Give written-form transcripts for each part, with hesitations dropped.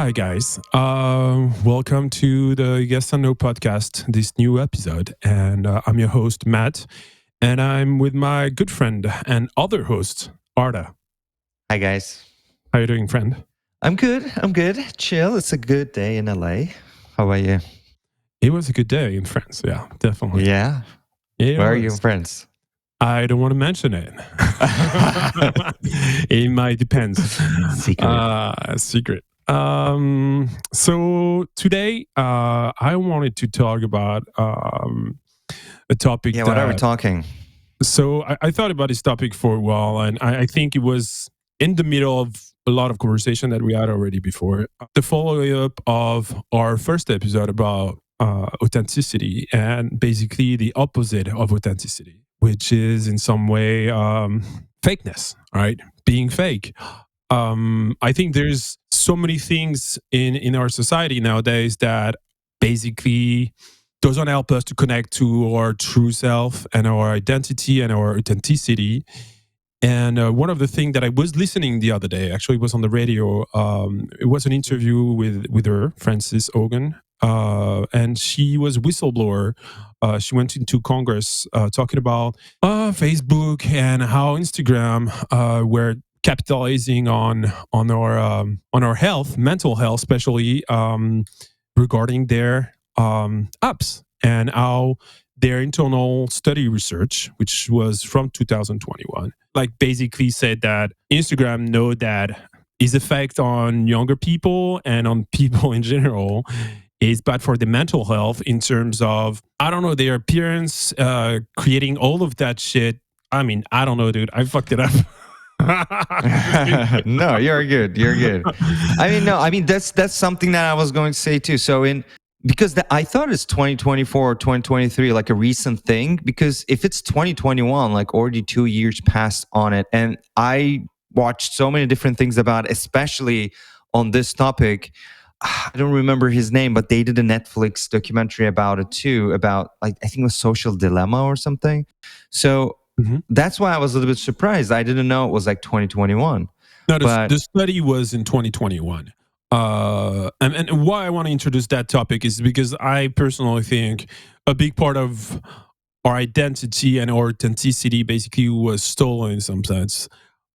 Hi, guys. Welcome to the Yes and No podcast, this new episode. And I'm your host, Matt. And I'm with my good friend and other host, Arda. Hi, guys. How you doing, friend? I'm good. Chill. It's a good day in LA. How about you? It was a good day in France. Yeah, definitely. Yeah. It Where are was. you in France? I don't want to mention it. It might depend. Secret. So today, I wanted to talk about a topic. Yeah, what are we talking? So I thought about this topic for a while, and I think it was in the middle of a lot of conversation that we had already before. The follow-up of our first episode about authenticity, and basically the opposite of authenticity, which is in some way fakeness, right? Being fake. I think there's so many things in our society nowadays that basically doesn't help us to connect to our true self and our identity and our authenticity. And one of the things that I was listening the other day, actually, it was on the radio. It was an interview with her, Frances Hogan, and she was a whistleblower. She went into Congress talking about Facebook and how Instagram were capitalizing on our health, mental health, especially regarding their apps, and how their internal study research, which was from 2021, like basically said that Instagram know that its effect on younger people and on people in general is bad for the mental health in terms of, I don't know, their appearance, creating all of that shit. I mean, I don't know, dude. I fucked it up. No, you're good. That's something that I was going to say too. So because I thought it's 2024 or 2023, like a recent thing, because if it's 2021, like already 2 years passed on it. And I watched so many different things about it, especially on this topic. I don't remember his name, but they did a Netflix documentary about it too, about like, I think it was Social Dilemma or something. So that's why I was a little bit surprised. I didn't know it was like 2021. No, the study was in 2021. And why I want to introduce that topic is because I personally think a big part of our identity and our authenticity basically was stolen in some sense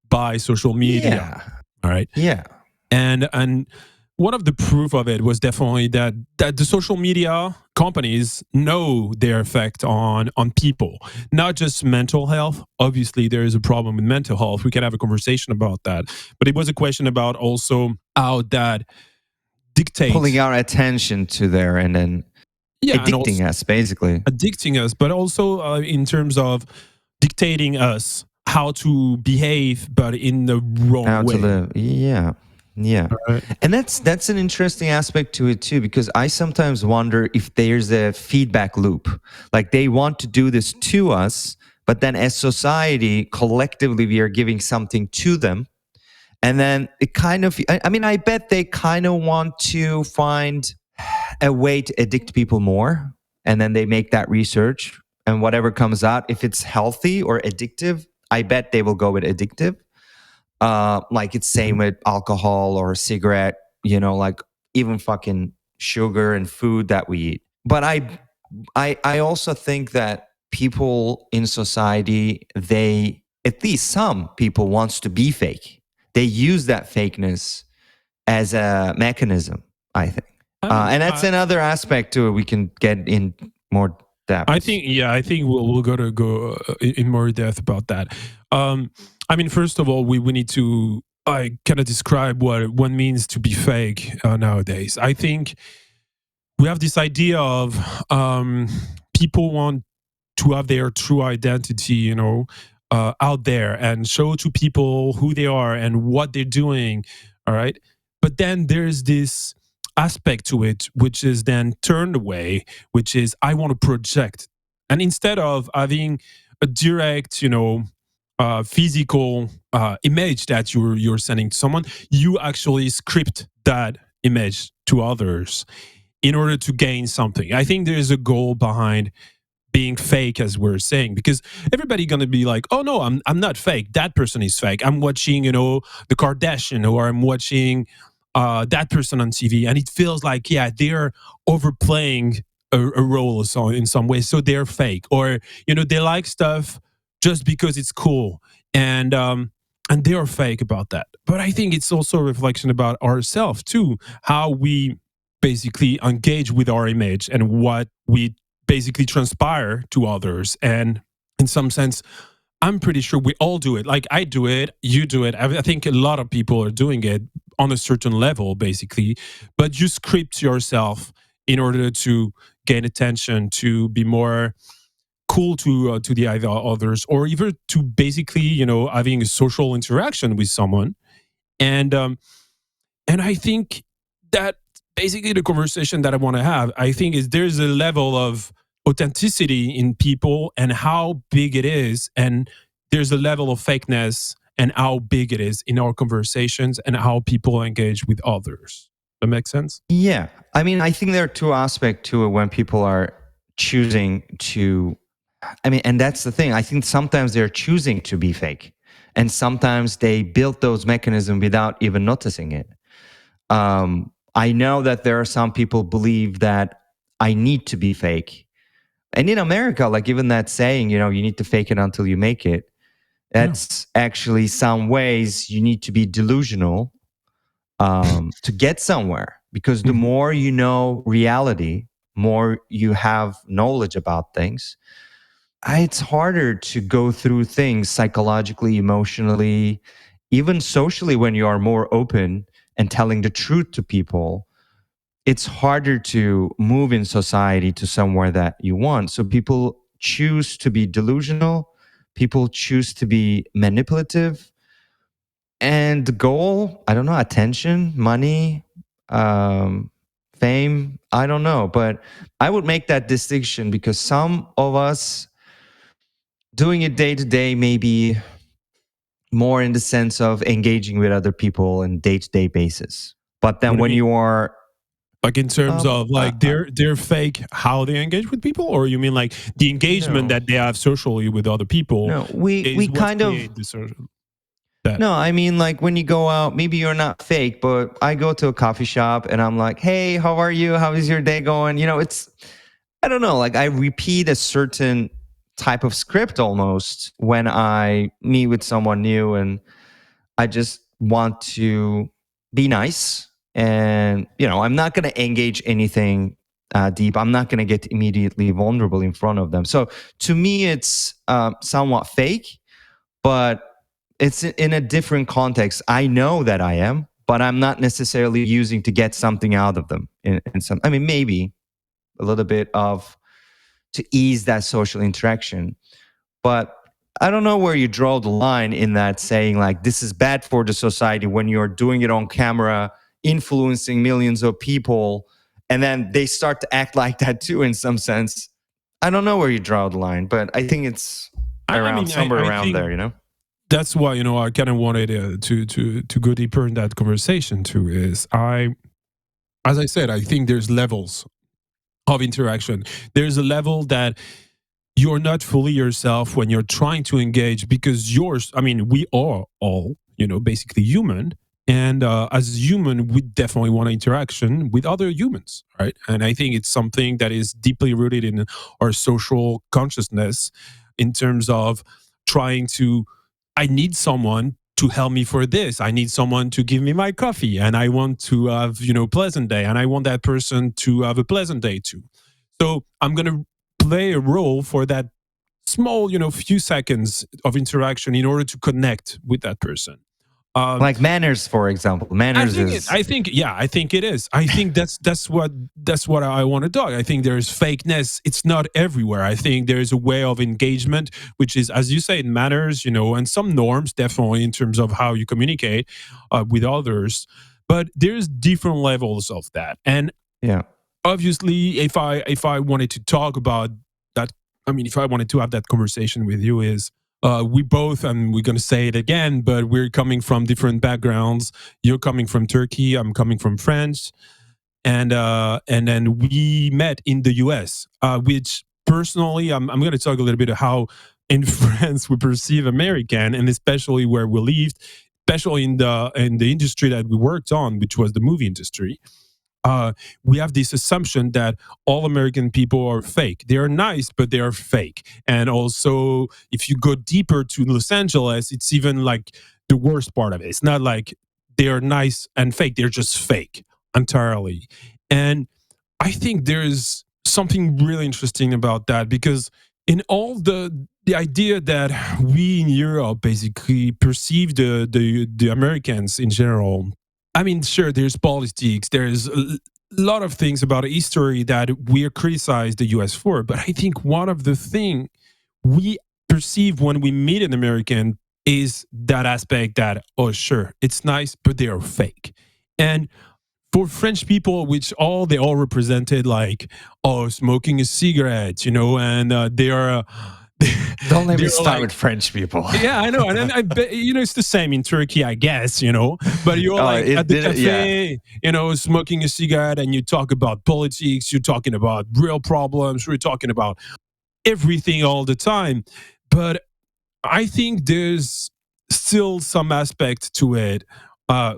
by social media. Yeah. All right. Yeah. And one of the proof of it was definitely that the social media companies know their effect on people, not just mental health. Obviously, there is a problem with mental health. We can have a conversation about that. But it was a question about also how that dictates, pulling our attention to there and then addicting us, basically. Addicting us, but also in terms of dictating us how to behave, but in the wrong way. To live. Yeah. Yeah. Right. And that's an interesting aspect to it too, because I sometimes wonder if there's a feedback loop. Like they want to do this to us, but then as society, collectively, we are giving something to them. And then it kind of, I bet they kind of want to find a way to addict people more. And then they make that research, and whatever comes out, if it's healthy or addictive, I bet they will go with addictive. Like it's same with alcohol or cigarette, like even fucking sugar and food that we eat. But I also think that people in society, at least some people wants to be fake. They use that fakeness as a mechanism, I think. And that's another aspect to it. We can get in more depth. I think we'll go in more depth about that. First of all, we need to kind of describe what one means to be fake nowadays. I think we have this idea of people want to have their true identity, out there and show to people who they are and what they're doing. All right. But then there's this aspect to it, which is then turned away, which is I want to project. And instead of having a direct, physical image that you're sending to someone, you actually script that image to others in order to gain something. I think there's a goal behind being fake, as we're saying, because everybody gonna be like, oh no, I'm not fake, that person is fake. I'm watching the Kardashian, or I'm watching that person on TV, and it feels like, yeah, they're overplaying a role in some way, so they're fake, or they like stuff just because it's cool, and they are fake about that. But I think it's also a reflection about ourselves too, how we basically engage with our image and what we basically transpire to others. And in some sense, I'm pretty sure we all do it. Like, I do it, you do it. I think a lot of people are doing it on a certain level, basically. But you script yourself in order to gain attention, to be more cool to the either others, or even to basically, having a social interaction with someone. And and I think that basically the conversation that I want to have, I think, is there's a level of authenticity in people and how big it is, and there's a level of fakeness and how big it is in our conversations and how people engage with others. That makes sense? Yeah. I mean, I think there are two aspects to it when people are choosing to, and that's the thing. I think sometimes they're choosing to be fake, and sometimes they build those mechanisms without even noticing it. I know that there are some people believe that I need to be fake. And in America, like even that saying, you need to fake it until you make it. Yeah. That's actually some ways you need to be delusional to get somewhere. Because the Mhm. more you know reality, more you have knowledge about things, it's harder to go through things psychologically, emotionally, even socially when you are more open and telling the truth to people. It's harder to move in society to somewhere that you want. So people choose to be delusional, people choose to be manipulative, and the goal, I don't know, attention, money, um, fame, I don't know. But I would make that distinction because some of us doing it day to day maybe more in the sense of engaging with other people on day-to-day basis. But then What do when you mean? you are Like, in terms um of, uh, like, uh, they're fake how they engage with people, or you mean like the engagement no, that they have socially with other people no, we is what kind of, create the social that. no, I mean, like when you go out, maybe you're not fake, but I go to a coffee shop and I'm like, hey, how are you? How is your day going? It's, I don't know, like I repeat a certain type of script almost when I meet with someone new, and I just want to be nice. And, I'm not going to engage anything deep. I'm not going to get immediately vulnerable in front of them. So to me, it's somewhat fake, but it's in a different context. I know that I am, but I'm not necessarily using to get something out of them. In some, maybe a little bit of to ease that social interaction, but I don't know where you draw the line in that saying like this is bad for the society when you're doing it on camera, influencing millions of people, and then they start to act like that too in some sense. I don't know where you draw the line, but I think it's I around mean, somewhere I around think there. that's why, I kind of wanted to go deeper in that conversation too. Is as I said, I think there's levels of interaction. There's a level that you're not fully yourself when you're trying to engage, because we are all, basically human. And as human, we definitely want interaction with other humans, right? And I think it's something that is deeply rooted in our social consciousness, in terms of trying to, I need someone to help me for this. I need someone to give me my coffee, and I want to have, pleasant day, and I want that person to have a pleasant day too. So I'm going to play a role for that small, few seconds of interaction in order to connect with that person. Um, Like manners, for example. Manners is, I think it is. I think that's what I want to do. I think there is fakeness. It's not everywhere. I think there is a way of engagement, which is, as you say, it matters, and some norms definitely in terms of how you communicate with others. But there's different levels of that, and yeah. obviously, if I wanted to talk about that, if I wanted to have that conversation with you, is we both, and we're going to say it again, but we're coming from different backgrounds. You're coming from Turkey, I'm coming from France, and then we met in the US, which personally, I'm going to talk a little bit of how in France we perceive American, and especially where we lived, especially in the industry that we worked on, which was the movie industry. We have this assumption that all American people are fake. They are nice, but they are fake. And also, if you go deeper to Los Angeles, it's even like the worst part of it. It's not like they are nice and fake. They're just fake entirely. And I think there's something really interesting about that, because in all the idea that we in Europe basically perceive the Americans in general. I mean, sure, there's politics, there's a lot of things about history that we criticize the US for, but I think one of the things we perceive when we meet an American is that aspect that, oh, sure, it's nice, but they are fake. And for French people, which they all represented like, oh, smoking a cigarette, and they are. Don't let me they're start like, with French people. yeah, I know, and then I bet it's the same in Turkey, I guess, But you're like at the cafe, smoking a cigarette, and you talk about politics, you're talking about real problems, we're talking about everything all the time. But I think there's still some aspect to it,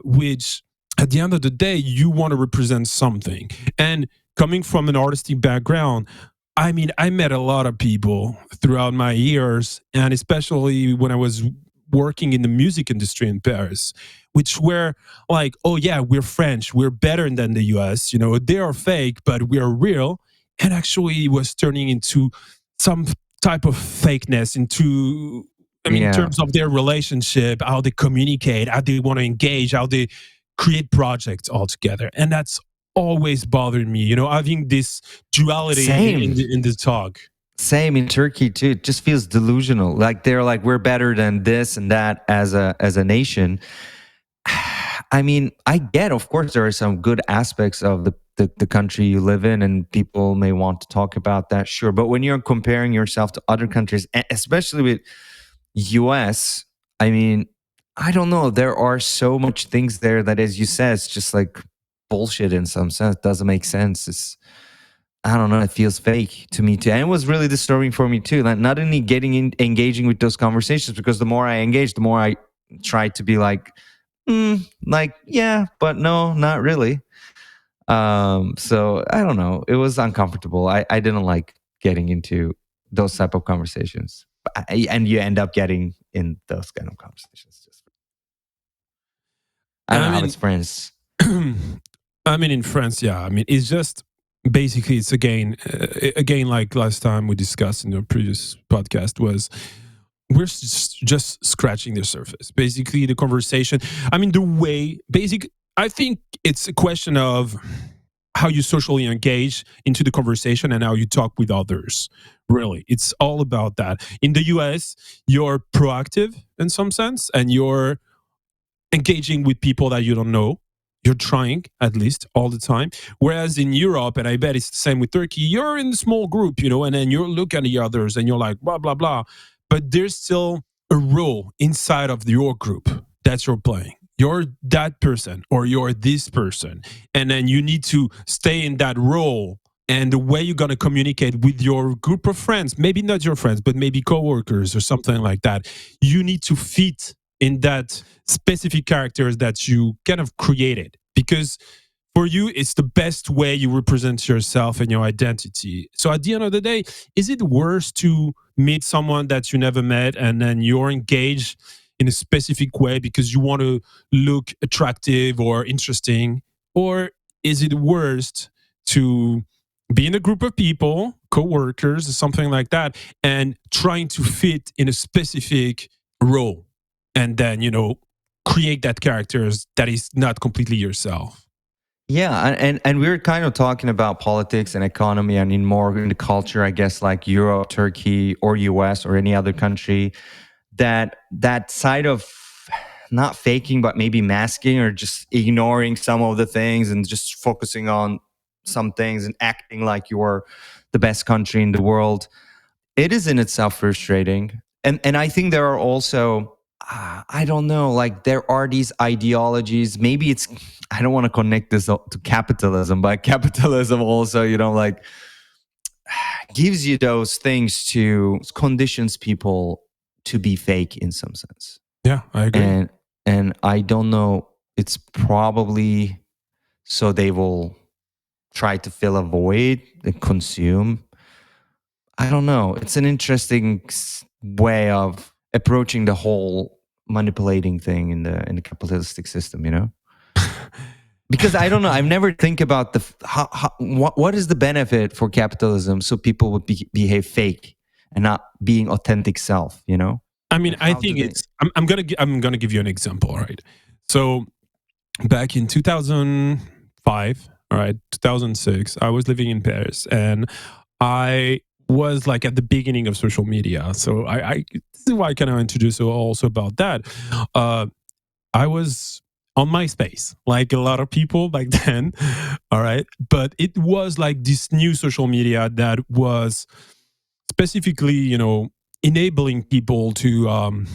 which at the end of the day, you want to represent something. And coming from an artistic background, I mean, I met a lot of people throughout my years, and especially when I was working in the music industry in Paris, which were like, oh, yeah, we're French, we're better than the US, they are fake, but we're real. And actually, it was turning into some type of fakeness into, I mean, in terms of their relationship, how they communicate, how they want to engage, how they create projects all together. And that's always bothered me, having this duality in the talk. Same in Turkey too. It just feels delusional. Like they're like, we're better than this and that as a nation. I mean, I get, of course, there are some good aspects of the country you live in, and people may want to talk about that, sure. But when you're comparing yourself to other countries, especially with US, I mean, I don't know. There are so much things there that, as you said, it's just like bullshit in some sense. Doesn't make sense. I don't know. It feels fake to me too, and it was really disturbing for me too. Like not only engaging with those conversations, because the more I engage, the more I try to be like, yeah, but no, not really. So I don't know. It was uncomfortable. I didn't like getting into those type of conversations, and you end up getting in those kind of conversations. I don't know how it's France. I mean, in France, yeah. I mean, it's just basically it's again like last time we discussed in the previous podcast, was we're just scratching the surface. Basically, the conversation. I mean, the way I think it's a question of how you socially engage into the conversation and how you talk with others. Really, it's all about that. In the US, you're proactive in some sense, and you're engaging with people that you don't know. You're trying, at least, all the time. Whereas in Europe, and I bet it's the same with Turkey, you're in a small group, and then you look at the others and you're like, blah, blah, blah. But there's still a role inside of your group that you're playing. You're that person or you're this person. And then you need to stay in that role. And the way you're going to communicate with your group of friends, maybe not your friends, but maybe coworkers or something like that, you need to fit in that specific characters that you kind of created, because for you it's the best way you represent yourself and your identity. So at the end of the day, is it worse to meet someone that you never met and then you're engaged in a specific way because you want to look attractive or interesting, or is it worse to be in a group of people, co-workers or something like that, and trying to fit in a specific role, and then create that characters that is not completely yourself? Yeah, and we were kind of talking about politics and economy, and in more in the culture, I guess, like Europe, Turkey, or US, or any other country. That side of not faking, but maybe masking or just ignoring some of the things and just focusing on some things and acting like you're the best country in the world. It is in itself frustrating, and I think there are also I don't know, like there are these ideologies. Maybe it's, I don't want to connect this to capitalism, but capitalism also, like gives you those things to conditions people to be fake in some sense. Yeah, I agree. And I don't know, it's probably so they will try to fill a void and consume. I don't know. It's an interesting way of approaching the whole manipulating thing in the capitalistic system, you know? Because I don't know, I've never think about what is the benefit for capitalism so people would behave fake and not being authentic self, you know? I mean, And I how do think they? I'm gonna give you an example, right? So back in 2005, all right, 2006, I was living in Paris, and I was like at the beginning of social media. So this is why I kind of introduced you also about that. Uh, I was on MySpace, like a lot of people back then. All right. But it was like this new social media that was specifically, enabling people to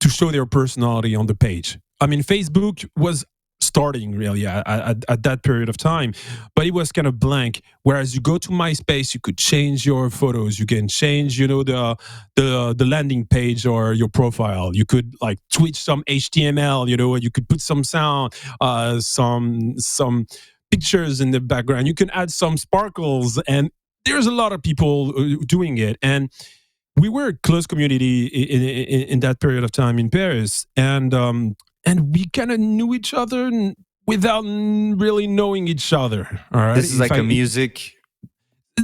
show their personality on the page. I mean, Facebook was starting really at that period of time, but it was kind of blank. Whereas you go to MySpace, you could change your photos, you can change, the landing page or your profile. You could like tweak some HTML, and you could put some sound, some pictures in the background. You can add some sparkles, and there's a lot of people doing it. And we were a close community in that period of time in Paris, and we kind of knew each other without really knowing each other. All right, This is like a music,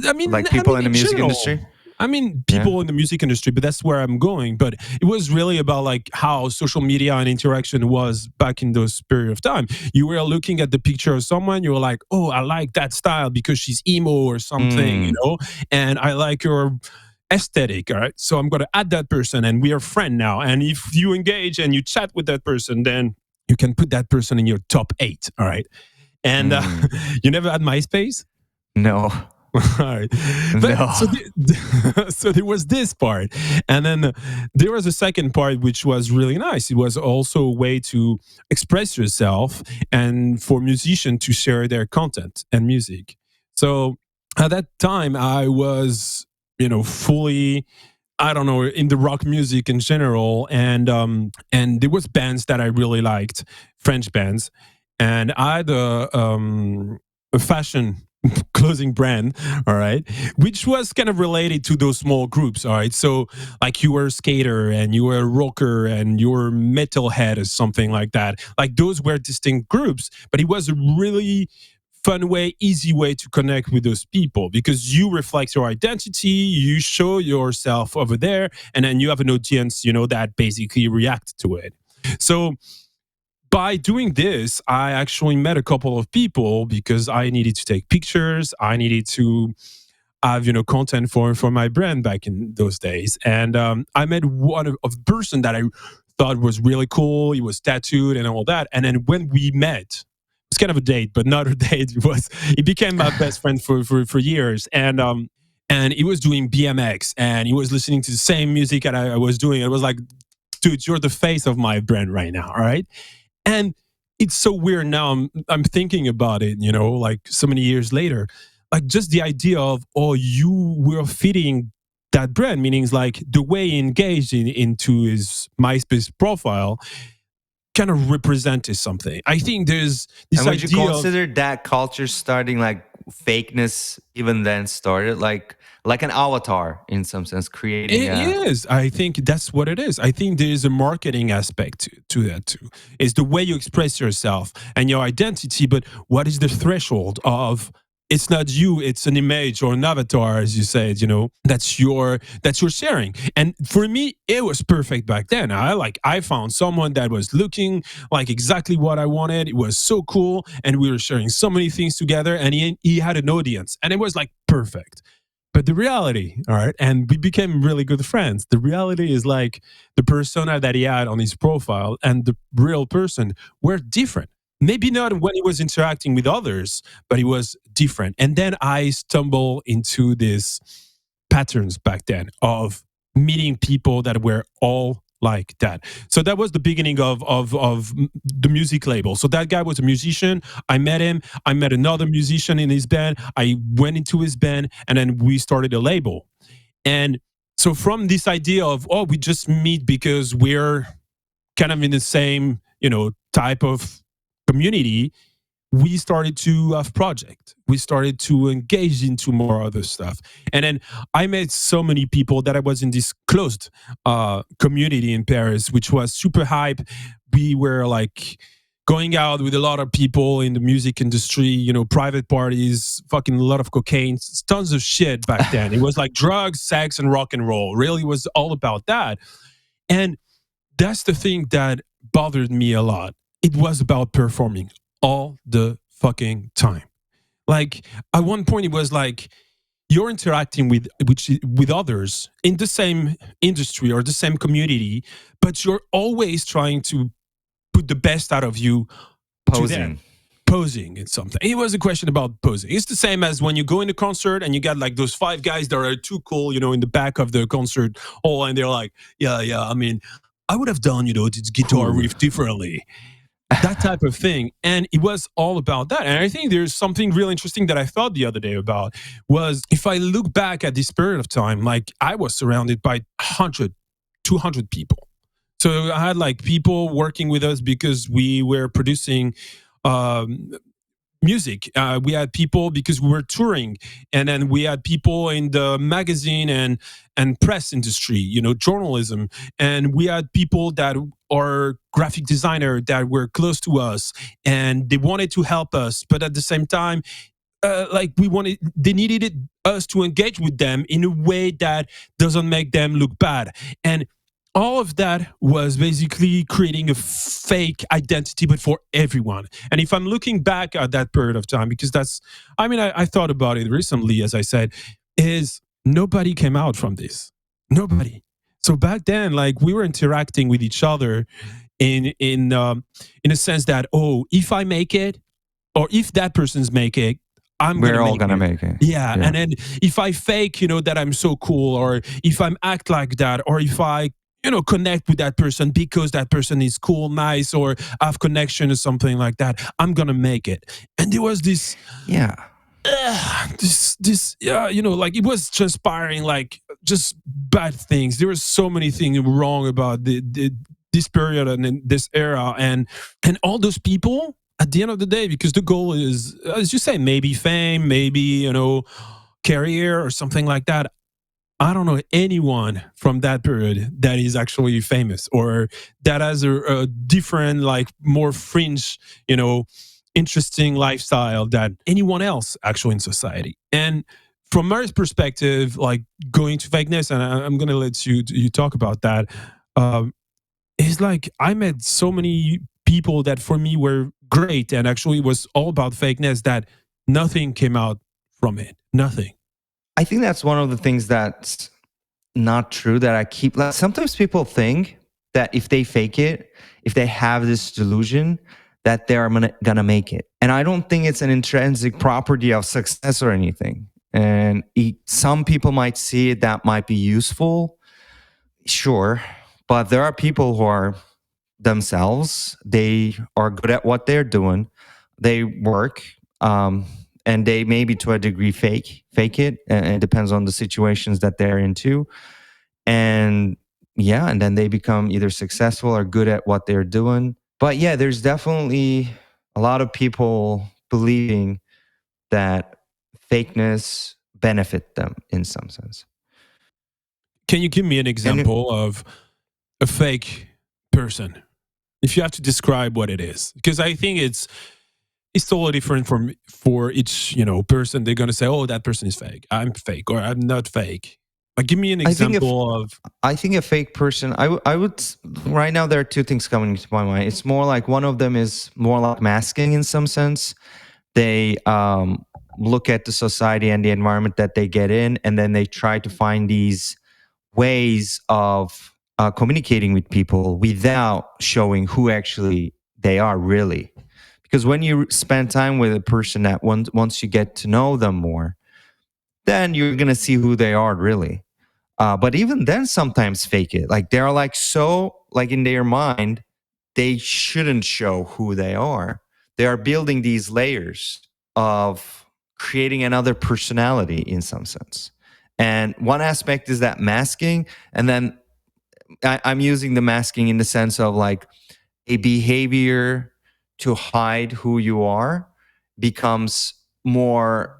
I mean, like people in the in music general. industry? I mean, Yeah. people in the music industry, but that's where I'm going. But it was really about like how social media and interaction was back in those period of time. You were looking at the picture of someone, you were like, oh, I like that style because she's emo or something, and I like your aesthetic. All right. So I'm going to add that person and we are friend now. And if you engage and you chat with that person, then you can put that person in your top 8. All right. And you never had MySpace? No. All right. But No. so there was this part. And then there was a second part, which was really nice. It was also a way to express yourself and for musicians to share their content and music. So at that time, I was, fully, I don't know, in the rock music in general. And there was bands that I really liked, French bands. And I had a fashion clothing brand, all right, which was kind of related to those small groups, all right. So like you were a skater and you were a rocker and you were metalhead or something like that. Like those were distinct groups, but it was a really fun way, easy way to connect with those people because you reflect your identity, you show yourself over there, and then you have an audience, that basically react to it. So by doing this, I actually met a couple of people because I needed to take pictures. I needed to have content for my brand back in those days, and I met one of person that I thought was really cool. He was tattooed and all that. And then when we met, it's kind of a date, but not a date. He became my best friend for years, and he was doing BMX and he was listening to the same music that I was doing. It was like, dude, you're the face of my brand right now, all right? And it's so weird now. I'm thinking about it, like so many years later, like just the idea of, oh, you were fitting that brand, meaning like the way he engaged into his MySpace profile kind of represented something. I think there's this And would you idea of consider that culture starting like fakeness even then started like an avatar in some sense creating it a is. I think that's what it is. I think there is a marketing aspect to that too. It's the way you express yourself and your identity, but what is the threshold of it's not you, it's an image or an avatar, as you said, that's you're sharing. And for me, it was perfect back then. I found someone that was looking like exactly what I wanted. It was so cool. And we were sharing so many things together, and he had an audience. And it was like perfect. But the reality, all right, and we became really good friends. The reality is like the persona that he had on his profile and the real person were different. Maybe not when he was interacting with others, but he was different. And then I stumbled into these patterns back then of meeting people that were all like that. So that was the beginning of the music label. So that guy was a musician. I met him. I met another musician in his band. I went into his band, and then we started a label. And so from this idea of, oh, we just meet because we're kind of in the same type of community, we started to have project. We started to engage into more other stuff. And then I met so many people that I was in this closed community in Paris, which was super hype. We were like going out with a lot of people in the music industry, private parties, fucking a lot of cocaine, tons of shit back then. It was like drugs, sex, and rock and roll. Really was all about that. And that's the thing that bothered me a lot. It was about performing all the fucking time. Like at one point, it was like you're interacting with others in the same industry or the same community, but you're always trying to put the best out of you to them. Posing in something. It was a question about posing. It's the same as when you go in a concert and you got like those 5 guys that are too cool, in the back of the concert hall, and they're like, yeah, I mean, I would have done, this guitar riff differently. That type of thing. And it was all about that. And I think there's something really interesting that I thought the other day about was if I look back at this period of time, like I was surrounded by 100, 200 people. So I had like people working with us because we were producing music. We had people because we were touring, and then we had people in the magazine and press industry, journalism, and we had people that are graphic designer that were close to us, and they wanted to help us, but at the same time, they needed us to engage with them in a way that doesn't make them look bad. And all of that was basically creating a fake identity, but for everyone. And if I'm looking back at that period of time, because I thought about it recently, as I said, is nobody came out from this. Nobody. So back then, like we were interacting with each other in a sense that, if I make it, or if that person's make it, we're all gonna make it. Yeah. And then if I fake, that I'm so cool, or if I'm act like that, or if I connect with that person because that person is cool, nice, or have connection or something like that, I'm gonna make it. And there was this like it was transpiring like just bad things. There were so many things wrong about this period and in this era, and all those people at the end of the day, because the goal is, as you say, maybe fame, maybe career or something like that. I don't know anyone from that period that is actually famous or that has a different, like more fringe, interesting lifestyle than anyone else actually in society. And from my perspective, like going to fakeness, and I'm going to let you talk about that. It's like I met so many people that for me were great and actually was all about fakeness that nothing came out from it. Nothing. I think that's one of the things that's not true that I keep. Like, sometimes people think that if they fake it, if they have this delusion, that they're gonna make it. And I don't think it's an intrinsic property of success or anything. And some people might see it, that might be useful, sure. But there are people who are themselves. They are good at what they're doing. They work. And they maybe to a degree fake it, and it depends on the situations that they're into. And and then they become either successful or good at what they're doing. But yeah, there's definitely a lot of people believing that fakeness benefit them in some sense. Can you give me an example of a fake person, if you have to describe what it is? Because I think it's totally different for each person. They're gonna say, "Oh, that person is fake. I'm fake, or I'm not fake." Like, give me an example of. I think a fake person. I would right now. There are two things coming to my mind. It's more like one of them is more like masking in some sense. They look at the society and the environment that they get in, and then they try to find these ways of communicating with people without showing who actually they are really. Because when you spend time with a person, that once you get to know them more, then you're going to see who they are really. But even then, sometimes fake it. Like they're like so, like in their mind, they shouldn't show who they are. They are building these layers of creating another personality in some sense. And one aspect is that masking. And then I'm using the masking in the sense of like, a behavior to hide who you are becomes more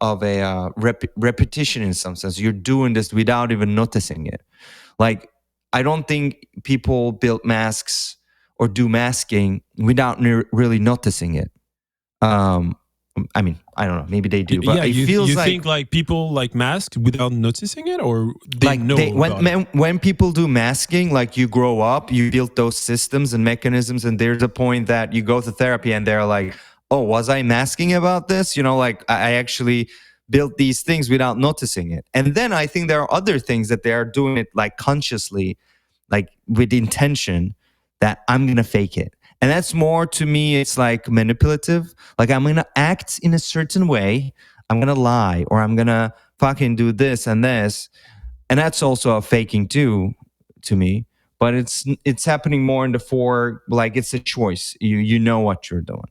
of a repetition in some sense. You're doing this without even noticing it. Like, I don't think people build masks or do masking without really noticing it. I mean, I don't know. Maybe they do, but Yeah, it you feels think like people like mask without noticing it, or they like know about it? when people do masking, like you grow up, you build those systems and mechanisms, and there's a point that you go to therapy and they're like, oh, was I masking about this? You know, like I actually built these things without noticing it. And then I think there are other things that they are doing it like consciously, like with intention, that I'm gonna fake it. And that's more, to me, it's like manipulative. Like, I'm gonna act in a certain way, I'm gonna lie, or I'm gonna fucking do this and this. And that's also a faking too, to me. But it's happening more in the fore, like it's a choice. You know what you're doing.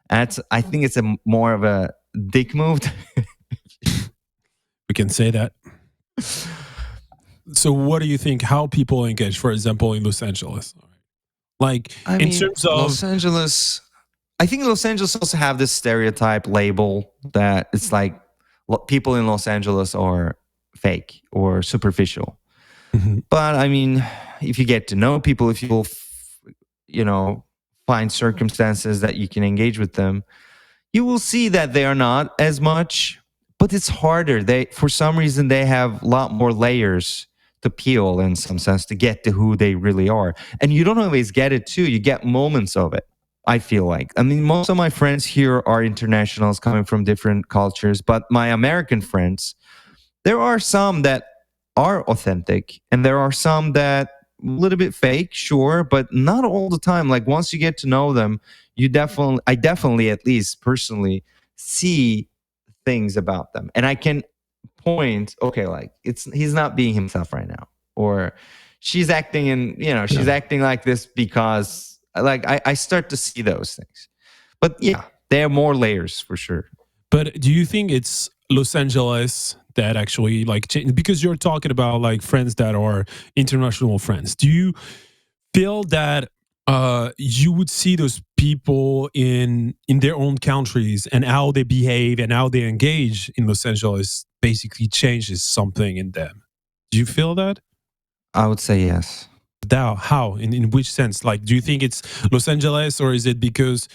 And I think it's a more of a dick move. We can say that. So what do you think, how people engage, for example, in Los Angeles? Like, I in mean, terms of Los Angeles, I think Los Angeles also have this stereotype label that it's like people in Los Angeles are fake or superficial. Mhm. But I mean, if you get to know people, if you you know, find circumstances that you can engage with them, you will see that they are not as much, but it's harder. They, for some reason, they have a lot more layers to peel in some sense to get to who they really are. And you don't always get it too. You get moments of it. I feel like. I mean, most of my friends here are internationals coming from different cultures, but my American friends, there are some that are authentic and there are some that a little bit fake, sure, but not all the time. Like, once you get to know them, I definitely, at least personally, see things about them. And I can point, okay, like, he's not being himself right now. Or she's acting she's Yeah. acting like this because, like, I start to see those things. But yeah, there are more layers for sure. But do you think it's Los Angeles that actually like because you're talking about like friends that are international friends? Do you feel that you would see those people in their own countries and how they behave and how they engage in Los Angeles basically changes something in them? Do you feel that? I would say yes. How? In which sense? Like, do you think it's Los Angeles, or is it because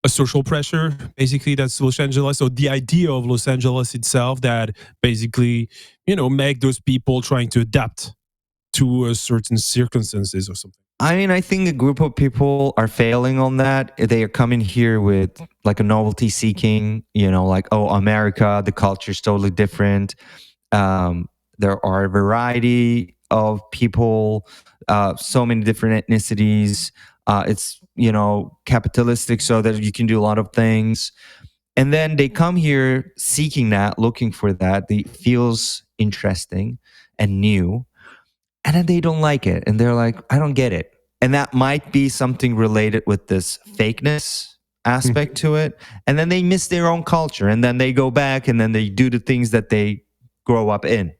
a social pressure basically that's Los Angeles, or the idea of Los Angeles itself that basically make those people trying to adapt to a certain circumstances or something? I mean, I think a group of people are failing on that. They are coming here with like a novelty seeking, like, oh, America, the culture is totally different. There are a variety of people, so many different ethnicities. It's, capitalistic so that you can do a lot of things. And then they come here seeking that, looking for that. It feels interesting and new, and then they don't like it and they're like, I don't get it. And that might be something related with this fakeness aspect to it. And then they miss their own culture, and then they go back and then they do the things that they grow up in.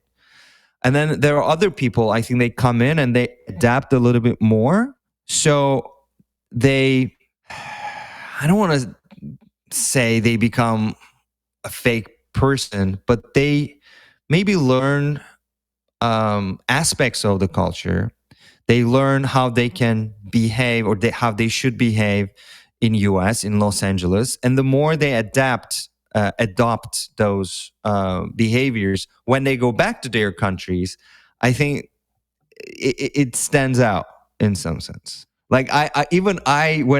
And then there are other people, I think they come in and they adapt a little bit more. So they, I don't want to say they become a fake person, but they maybe learn aspects of the culture. They learn how they can behave, or how they should behave in US, in Los Angeles. And the more they adopt those behaviors when they go back to their countries, I think it stands out in some sense. Like, when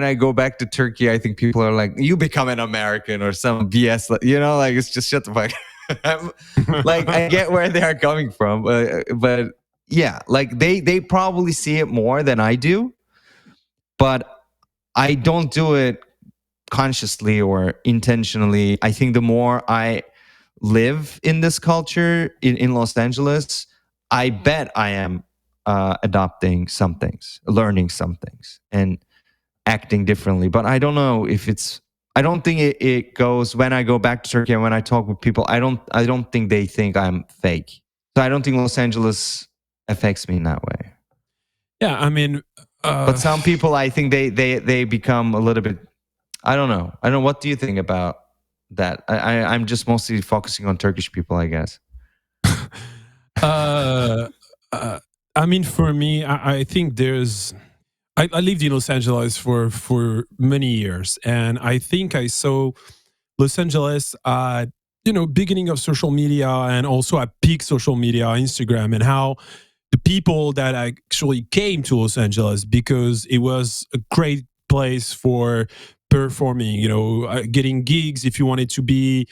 I go back to Turkey, I think people are like, you become an American or some BS, like, it's just shut the fuck. Like, I get where they are coming from, but yeah, like they probably see it more than I do, but I don't do it consciously or intentionally. I think the more I live in this culture in Los Angeles, I bet I am adopting some things, learning some things, and acting differently. But I don't know if it's. I don't think it goes when I go back to Turkey and when I talk with people. I don't think they think I'm fake. So I don't think Los Angeles affects me in that way. Yeah, I mean, But uh, some people, I think they become a little bit. I don't know. I don't know. What do you think about that? I'm just mostly focusing on Turkish people, I guess. uh, uh, I mean, for me, I think there's. I lived in Los Angeles for many years, and I think I saw Los Angeles at beginning of social media and also at peak social media, Instagram, and how the people that actually came to Los Angeles because it was a great place for performing, getting gigs if you wanted to be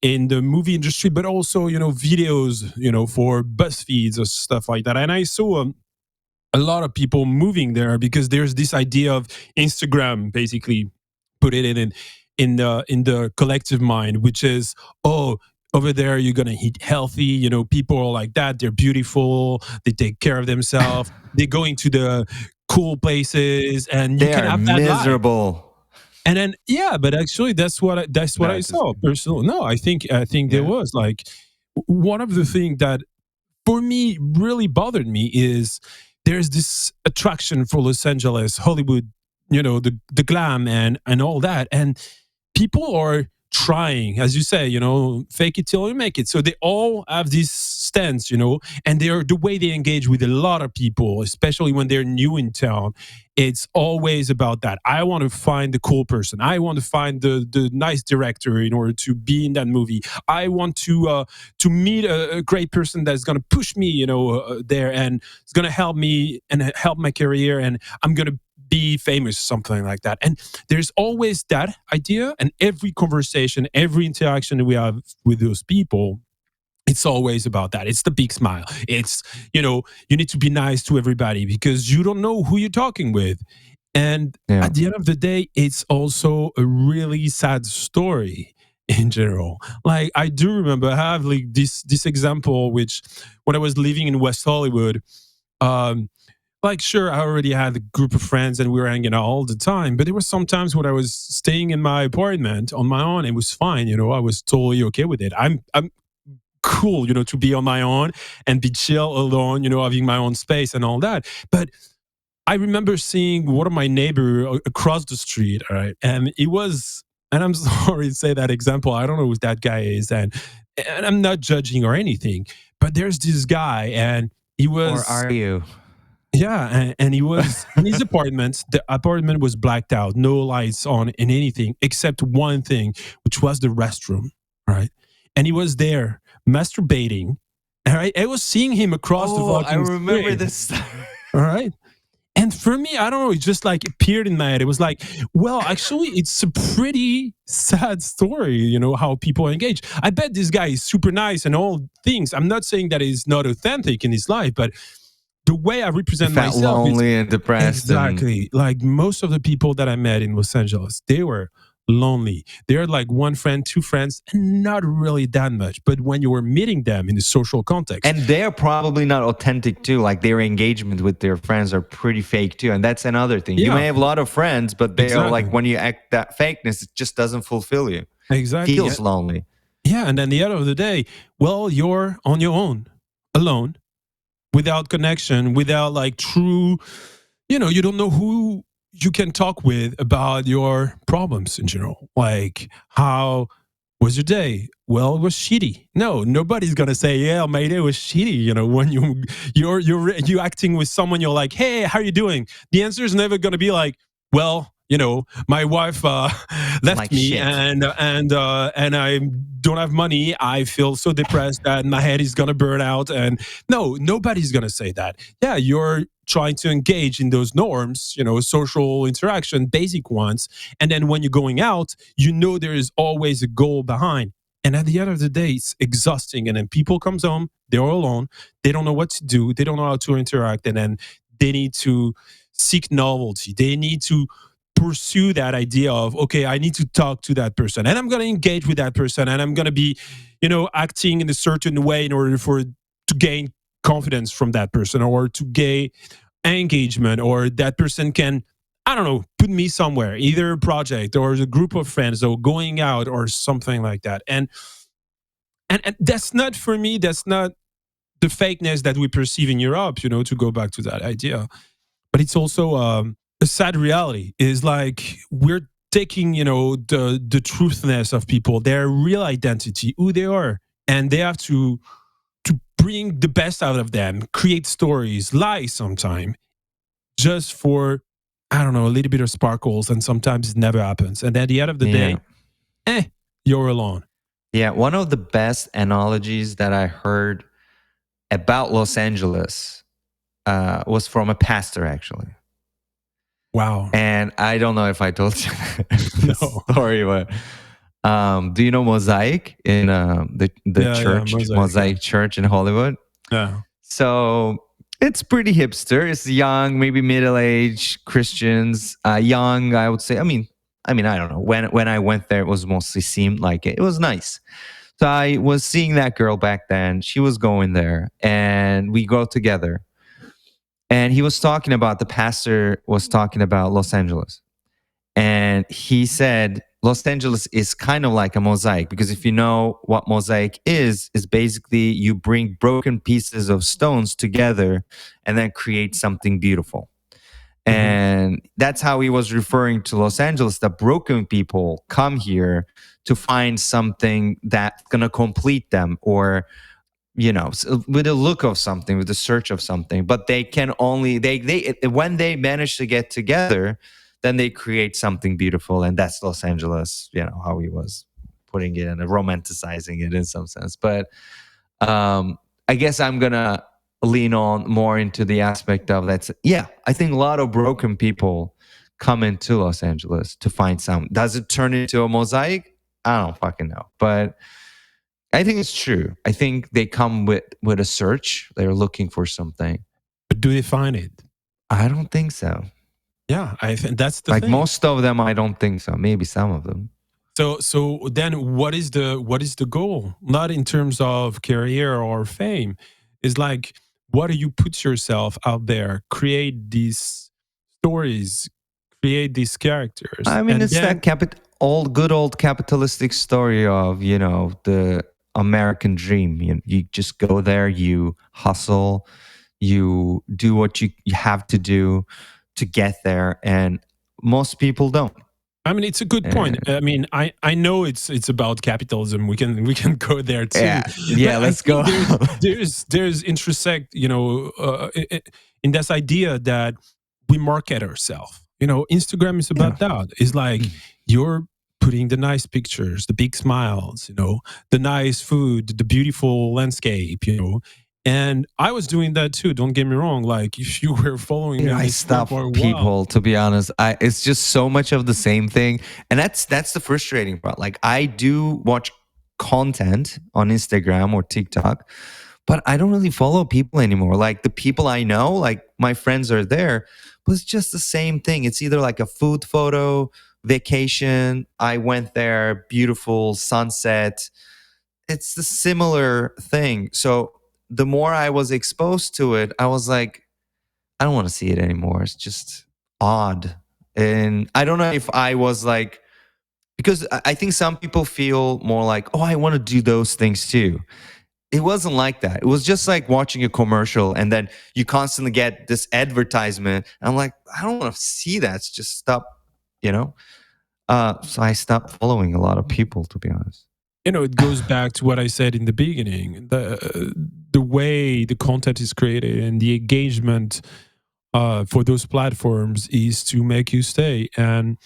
in the movie industry, but also, videos, for bus feeds or stuff like that. And I saw a lot of people moving there because there's this idea of Instagram basically put it in the collective mind, which is, oh, over there you're gonna eat healthy, people are like that, they're beautiful, they take care of themselves, they're going to the cool places, and you They can are have that life. miserable. And then, yeah, but actually that's what No, I it's just saw personally. No, I think there yeah. was like one of the things that for me really bothered me is there's this attraction for Los Angeles, Hollywood, the glam and all that, and people are trying, as you say, fake it till you make it. So they all have this stance, and they're the way they engage with a lot of people, especially when they're new in town. It's always about that. I want to find the cool person. I want to find the nice director in order to be in that movie. I want to meet a great person that's going to push me, there, and it's going to help me and help my career, and I'm going to be famous, something like that. And there's always that idea, and every conversation, every interaction we have with those people, it's always about that. It's the big smile. It's, you need to be nice to everybody because you don't know who you're talking with. And Yeah. at the end of the day, it's also a really sad story in general. Like, I do remember I have like this example, which when I was living in West Hollywood, um, like, sure, I already had a group of friends and we were hanging out all the time, but there were some times when I was staying in my apartment on my own. It was fine, I was totally okay with it. I'm cool, to be on my own and be chill alone, having my own space and all that. But I remember seeing one of my neighbor across the street, all right, and it was, and I'm sorry to say that example, I don't know who that guy is, and I'm not judging or anything, but there's this guy, and he Or was, are you? yeah, and he was in his apartment. The apartment was blacked out, no lights on in anything except one thing, which was the restroom, right? And he was there masturbating. All right, I was seeing him across the Oh, I fucking remember street. this. All right, and for me, I don't know, it just like appeared in my head. It was like, well, actually, it's a pretty sad story, how people engage. I bet this guy is super nice and all things. I'm not saying that he's not authentic in his life, but the way I He represent felt myself is lonely and depressed, and exactly like most of the people that I met in Los Angeles. They were lonely. They're like one friend, two friends, and not really that much. But when you were meeting them in the social context, they're probably not authentic too. Like their engagement with their friends are pretty fake too, and that's another thing. You yeah, may have a lot of friends, but they are like exactly, when you act that fakeness, it just doesn't fulfill you. exactly, Feels lonely. yeah. And then the end of the day, well, you're on your own, alone, without connection, without like true, you don't know who you can talk with about your problems in general. Like, how was your day? Well, it was shitty. No, nobody's gonna say, yeah, my day was shitty. When you acting with someone, you're like, hey, how are you doing? The answer is never gonna be like, well, my wife left Like me, shit. and I don't have money. I feel so depressed that my head is gonna burn out. And no, nobody's gonna say that. Yeah, you're trying to engage in those norms, social interaction, basic ones. And then when you're going out, there is always a goal behind. And at the end of the day, it's exhausting. And then people comes home, they're all alone, they don't know what to do, they don't know how to interact, and then they need to seek novelty. They need to pursue that idea of, okay, I need to talk to that person, and I'm going to engage with that person, and I'm going to be, acting in a certain way in order to gain confidence from that person, or to gain engagement, or that person can, I don't know, put me somewhere, either a project or a group of friends or going out or something like that. And that's not, for me, that's not the fakeness that we perceive in Europe, to go back to that idea. but it's also a sad reality. Is like we're taking, the truthness of people, their real identity, who they are, and they have to bring the best out of them, create stories, lie sometime, just for, I don't know, a little bit of sparkles, and sometimes it never happens. And at the end of the Yeah. day, you're alone. Yeah. One of the best analogies that I heard about Los Angeles was from a pastor, actually. Wow. And I don't know if I told you this No. story, but do you know Mosaic in the church, Mosaic Church in Hollywood? Yeah. So it's pretty hipster. It's young, maybe middle-aged Christians. Young, I would say. I don't know. When I went there, it was mostly seemed like it. It was nice. So I was seeing that girl back then. She was going there, and we go together. And the pastor was talking about Los Angeles. And he said, Los Angeles is kind of like a mosaic, because if you know what mosaic is basically you bring broken pieces of stones together and then create something beautiful. And that's how he was referring to Los Angeles, that broken people come here to find something that's going to complete them, or with a look of something, with the search of something. But they can only they when they manage to get together, then they create something beautiful. And that's Los Angeles, how he was putting it and romanticizing it in some sense. But I guess I'm gonna lean on more into the aspect of that. Yeah, I think a lot of broken people come into Los Angeles to find some. Does it turn into a mosaic? I don't fucking know. But I think it's true. I think they come with a search. They're looking for something. But do they find it? I don't think so. Yeah, I think that's the like thing. Most of them, I don't think so. Maybe some of them. So then what is the goal? Not in terms of career or fame. It's like, what do you put yourself out there? Create these stories, create these characters. I mean, and it's then, that good old capitalistic story of, the American dream. You just go there, you hustle, you do what you have to do to get there. And most people don't. I mean, it's a good point. I mean, I know it's about capitalism. We can go there too. Yeah. But Let's go. there's intersect, in this idea that we market ourselves. Instagram is about that. It's like you're putting the nice pictures, the big smiles, the nice food, the beautiful landscape, And I was doing that too. Don't get me wrong. Like, if you were following me, I stop people, to be honest. It's just so much of the same thing, and that's the frustrating part. Like, I do watch content on Instagram or TikTok, but I don't really follow people anymore. Like, the people I know, like my friends are there, but it's just the same thing. It's either like a food photo, vacation. I went there, beautiful sunset. It's the similar thing. So the more I was exposed to it, I was like, I don't want to see it anymore. It's just odd. And I don't know if I was like, because I think some people feel more like, oh, I want to do those things too. It wasn't like that. It was just like watching a commercial, and then you constantly get this advertisement. And I'm like, I don't want to see that. It's just stop, So I stopped following a lot of people, to be honest. It goes back to what I said in the beginning. The way the content is created and the engagement for those platforms is to make you stay. And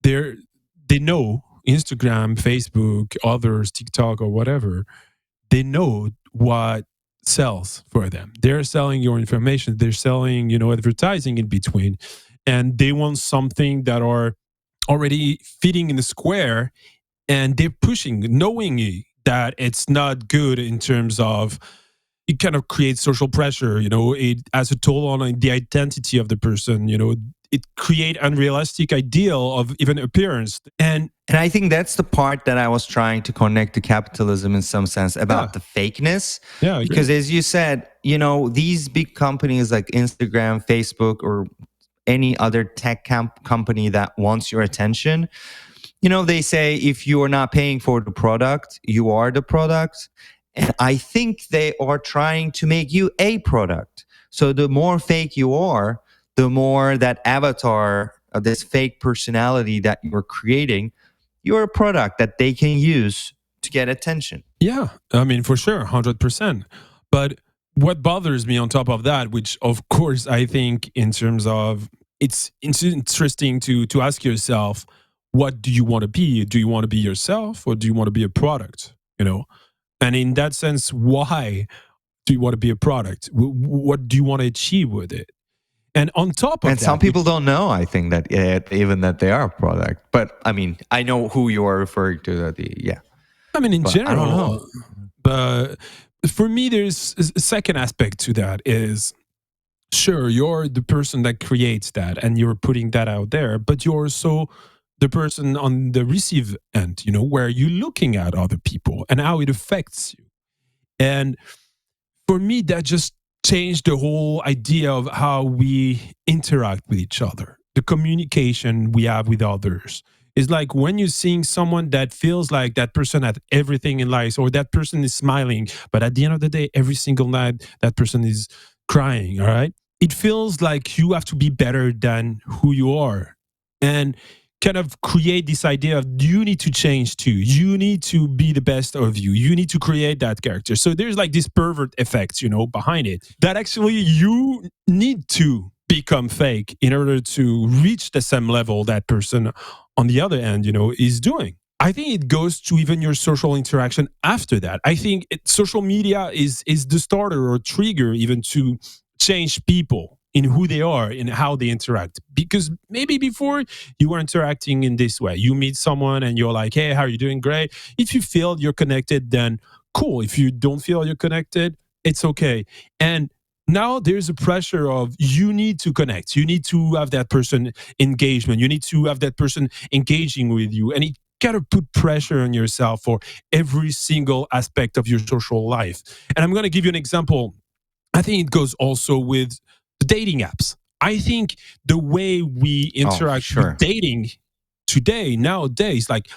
they know Instagram, Facebook, others, TikTok, or whatever. They know what sells for them. They're selling your information. They're selling, advertising in between, and they want something that are already fitting in the square, and they're pushing, knowing that it's not good in terms of it kind of creates social pressure. It has a toll on the identity of the person. It create unrealistic ideal of even appearance. And I think that's the part that I was trying to connect to capitalism in some sense about the fakeness. Yeah, because as you said, these big companies like Instagram, Facebook, or any other tech company that wants your attention, they say if you are not paying for the product, you are the product. And I think they are trying to make you a product. So the more fake you are, the more that avatar, this fake personality that you're creating, you're a product that they can use to get attention. Yeah, I mean, for sure, 100%. But what bothers me on top of that, which of course I think in terms of it's interesting to ask yourself, what do you want to be? Do you want to be yourself or do you want to be a product? You know, and in that sense, why do you want to be a product? What do you want to achieve with it? And on top of And some that, people don't know, I think, that even that they are a product. But I mean, I know who you are referring to. Yeah. I mean, in But I don't general, know. but for me, there's a second aspect to that is sure, you're the person that creates that and you're putting that out there, but you're also the person on the receive end, you know, where you're looking at other people and how it affects you. And for me, that just changed the whole idea of how we interact with each other, the communication we have with others. It's like when you're seeing someone that feels like that person had everything in life, or that person is smiling, but at the end of the day, every single night, that person is crying, all right? It feels like you have to be better than who you are. And kind of create this idea of you need to change too. You need to be the best of you. You need to create that character. So there's like this pervert effect, you know, behind it that actually you need to become fake in order to reach the same level that person on the other end, you know, is doing. I think it goes to even your social interaction after that. I think social media is the starter or trigger even to change people in who they are and how they interact. Because maybe before you were interacting in this way, you meet someone and you're like, hey, how are you doing? Great. If you feel you're connected, then cool. If you don't feel you're connected, it's okay. And now there's a pressure of you need to connect. You need to have that person engagement. You need to have that person engaging with you. And it kind of put pressure on yourself for every single aspect of your social life. And I'm going to give you an example. I think it goes also with the dating apps. I think the way we interact with dating today, nowadays, like,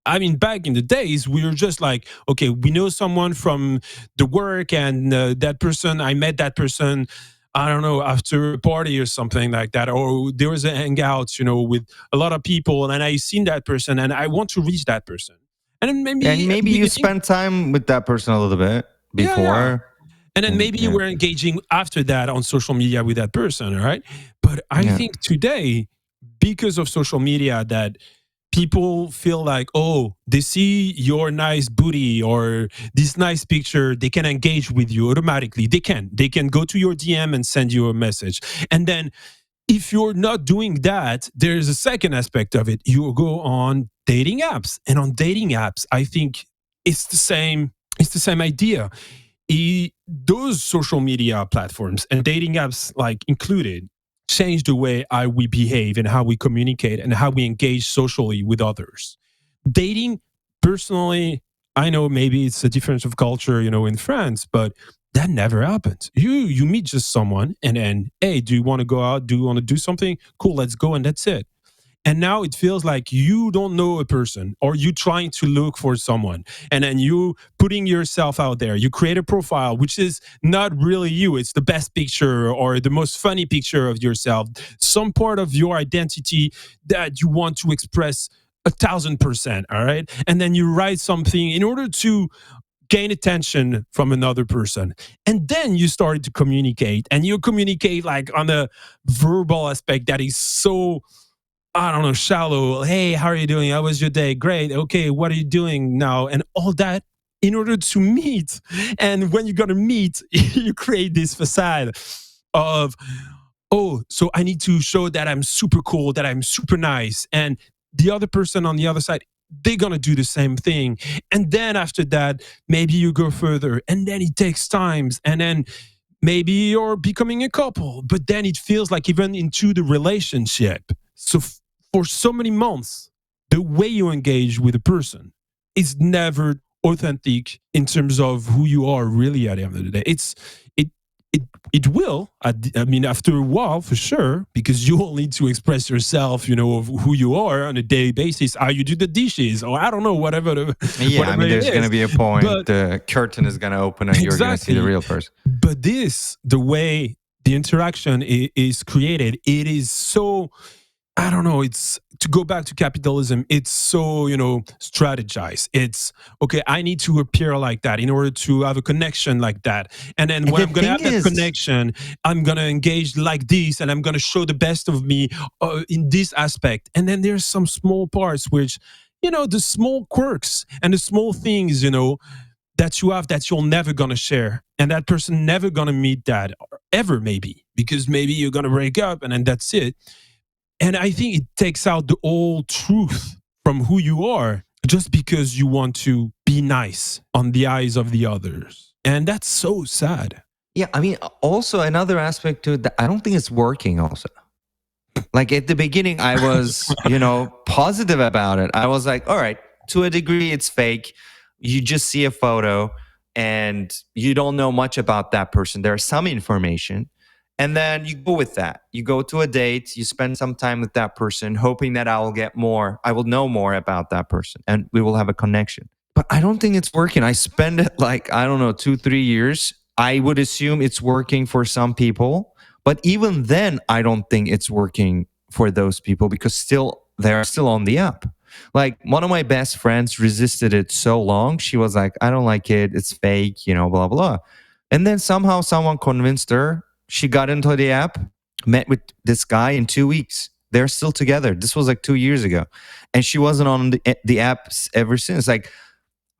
I mean, back in the days, we were just like, okay, we know someone from the work, and that person, I met that person, I don't know, after a party or something like that, or there was a hangout, you know, with a lot of people, and I seen that person, and I want to reach that person, and then maybe at the you beginning, spend time with that person a little bit yeah. before. And then maybe you were engaging after that on social media with that person, all right? But I think today, because of social media, that people feel like, oh, they see your nice booty or this nice picture, they can engage with you automatically. They can go to your DM and send you a message. And then if you're not doing that, there's a second aspect of it. You go on dating apps. And on dating apps, I think it's the same idea. Those social media platforms and dating apps like included change the way we behave and how we communicate and how we engage socially with others. Dating, personally, I know maybe it's a difference of culture, you know, in France, but that never happens. You meet just someone and then, hey, do you want to go out? Do you want to do something? Cool, let's go, and that's it. And now it feels like you don't know a person, or you trying to look for someone, and then you putting yourself out there. You create a profile which is not really you. It's the best picture or the most funny picture of yourself, some part of your identity that you want to express 1,000%. All right, and then you write something in order to gain attention from another person. And then you started to communicate, and you communicate like on a verbal aspect that is so, I don't know, shallow. Hey, how are you doing? How was your day? Great. Okay, what are you doing now? And all that in order to meet. And when you're going to meet, you create this facade of, oh, so I need to show that I'm super cool, that I'm super nice. And the other person on the other side, they're going to do the same thing. And then after that, maybe you go further. And then it takes times. And then maybe you're becoming a couple. But then it feels like even into the relationship. So for so many months, the way you engage with a person is never authentic in terms of who you are really at the end of the day. It will, I mean, after a while, for sure, because you will need to express yourself, you know, of who you are on a daily basis, how you do the dishes, or I don't know, whatever. I mean, there's going to be a point, the curtain is going to open and you're going to see the real person. But the way the interaction is created, it is so, I don't know, it's, to go back to capitalism, it's so, strategized. It's okay, I need to appear like that in order to have a connection like that. And then And when the I'm going to thing have that is, connection, I'm going to engage like this and I'm going to show the best of me in this aspect. And then there's some small parts which, the small quirks and the small things, that you have that you're never going to share. And that person never going to meet that ever, maybe, because maybe you're going to break up and then that's it. And I think it takes out the whole truth from who you are just because you want to be nice on the eyes of the others. And that's so sad. yeah, I mean, also another aspect to it that I don't think it's working also. Like at the beginning, I was, positive about it. I was like, all right, to a degree, it's fake. You just see a photo and you don't know much about that person. There's some information. And then you go with that. You go to a date, you spend some time with that person, hoping that I will know more about that person and we will have a connection. But I don't think it's working. I spend it like, I don't know, 2-3 years. I would assume it's working for some people. But even then, I don't think it's working for those people because they're still on the app. Like one of my best friends resisted it so long. She was like, I don't like it. It's fake, blah, blah. And then somehow someone convinced her. She got into the app, met with this guy in 2 weeks. They're still together. This was like 2 years ago. And she wasn't on the app ever since. Like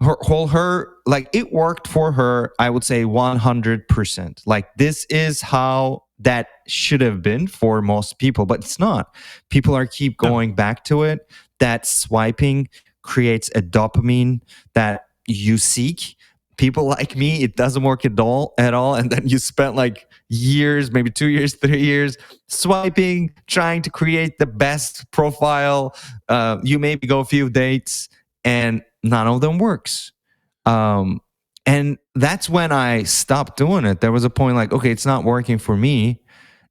it worked for her, I would say 100%. Like this is how that should have been for most people, but it's not. People keep going back to it. That swiping creates a dopamine that you seek. People like me, it doesn't work at all. And then you spent like years, maybe 2 years, 3 years, swiping, trying to create the best profile. You maybe go a few dates and none of them works. And that's when I stopped doing it. There was a point like, okay, it's not working for me.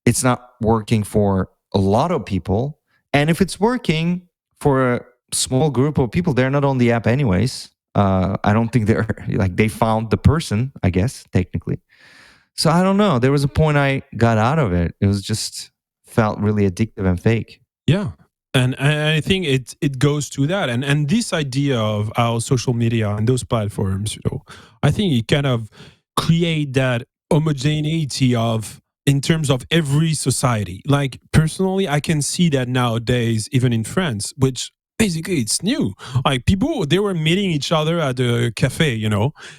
It's not working for a lot of people. And if it's working for a small group of people, they're not on the app anyways. I don't think they're like, they found the person, I guess, technically. So I don't know. There was a point I got out of it. It was just felt really addictive and fake. Yeah. And I think it goes to that. And this idea of how social media and those platforms, I think it kind of create that homogeneity of, in terms of every society. Like personally, I can see that nowadays, even in France, which basically it's new. Like people, they were meeting each other at a cafe,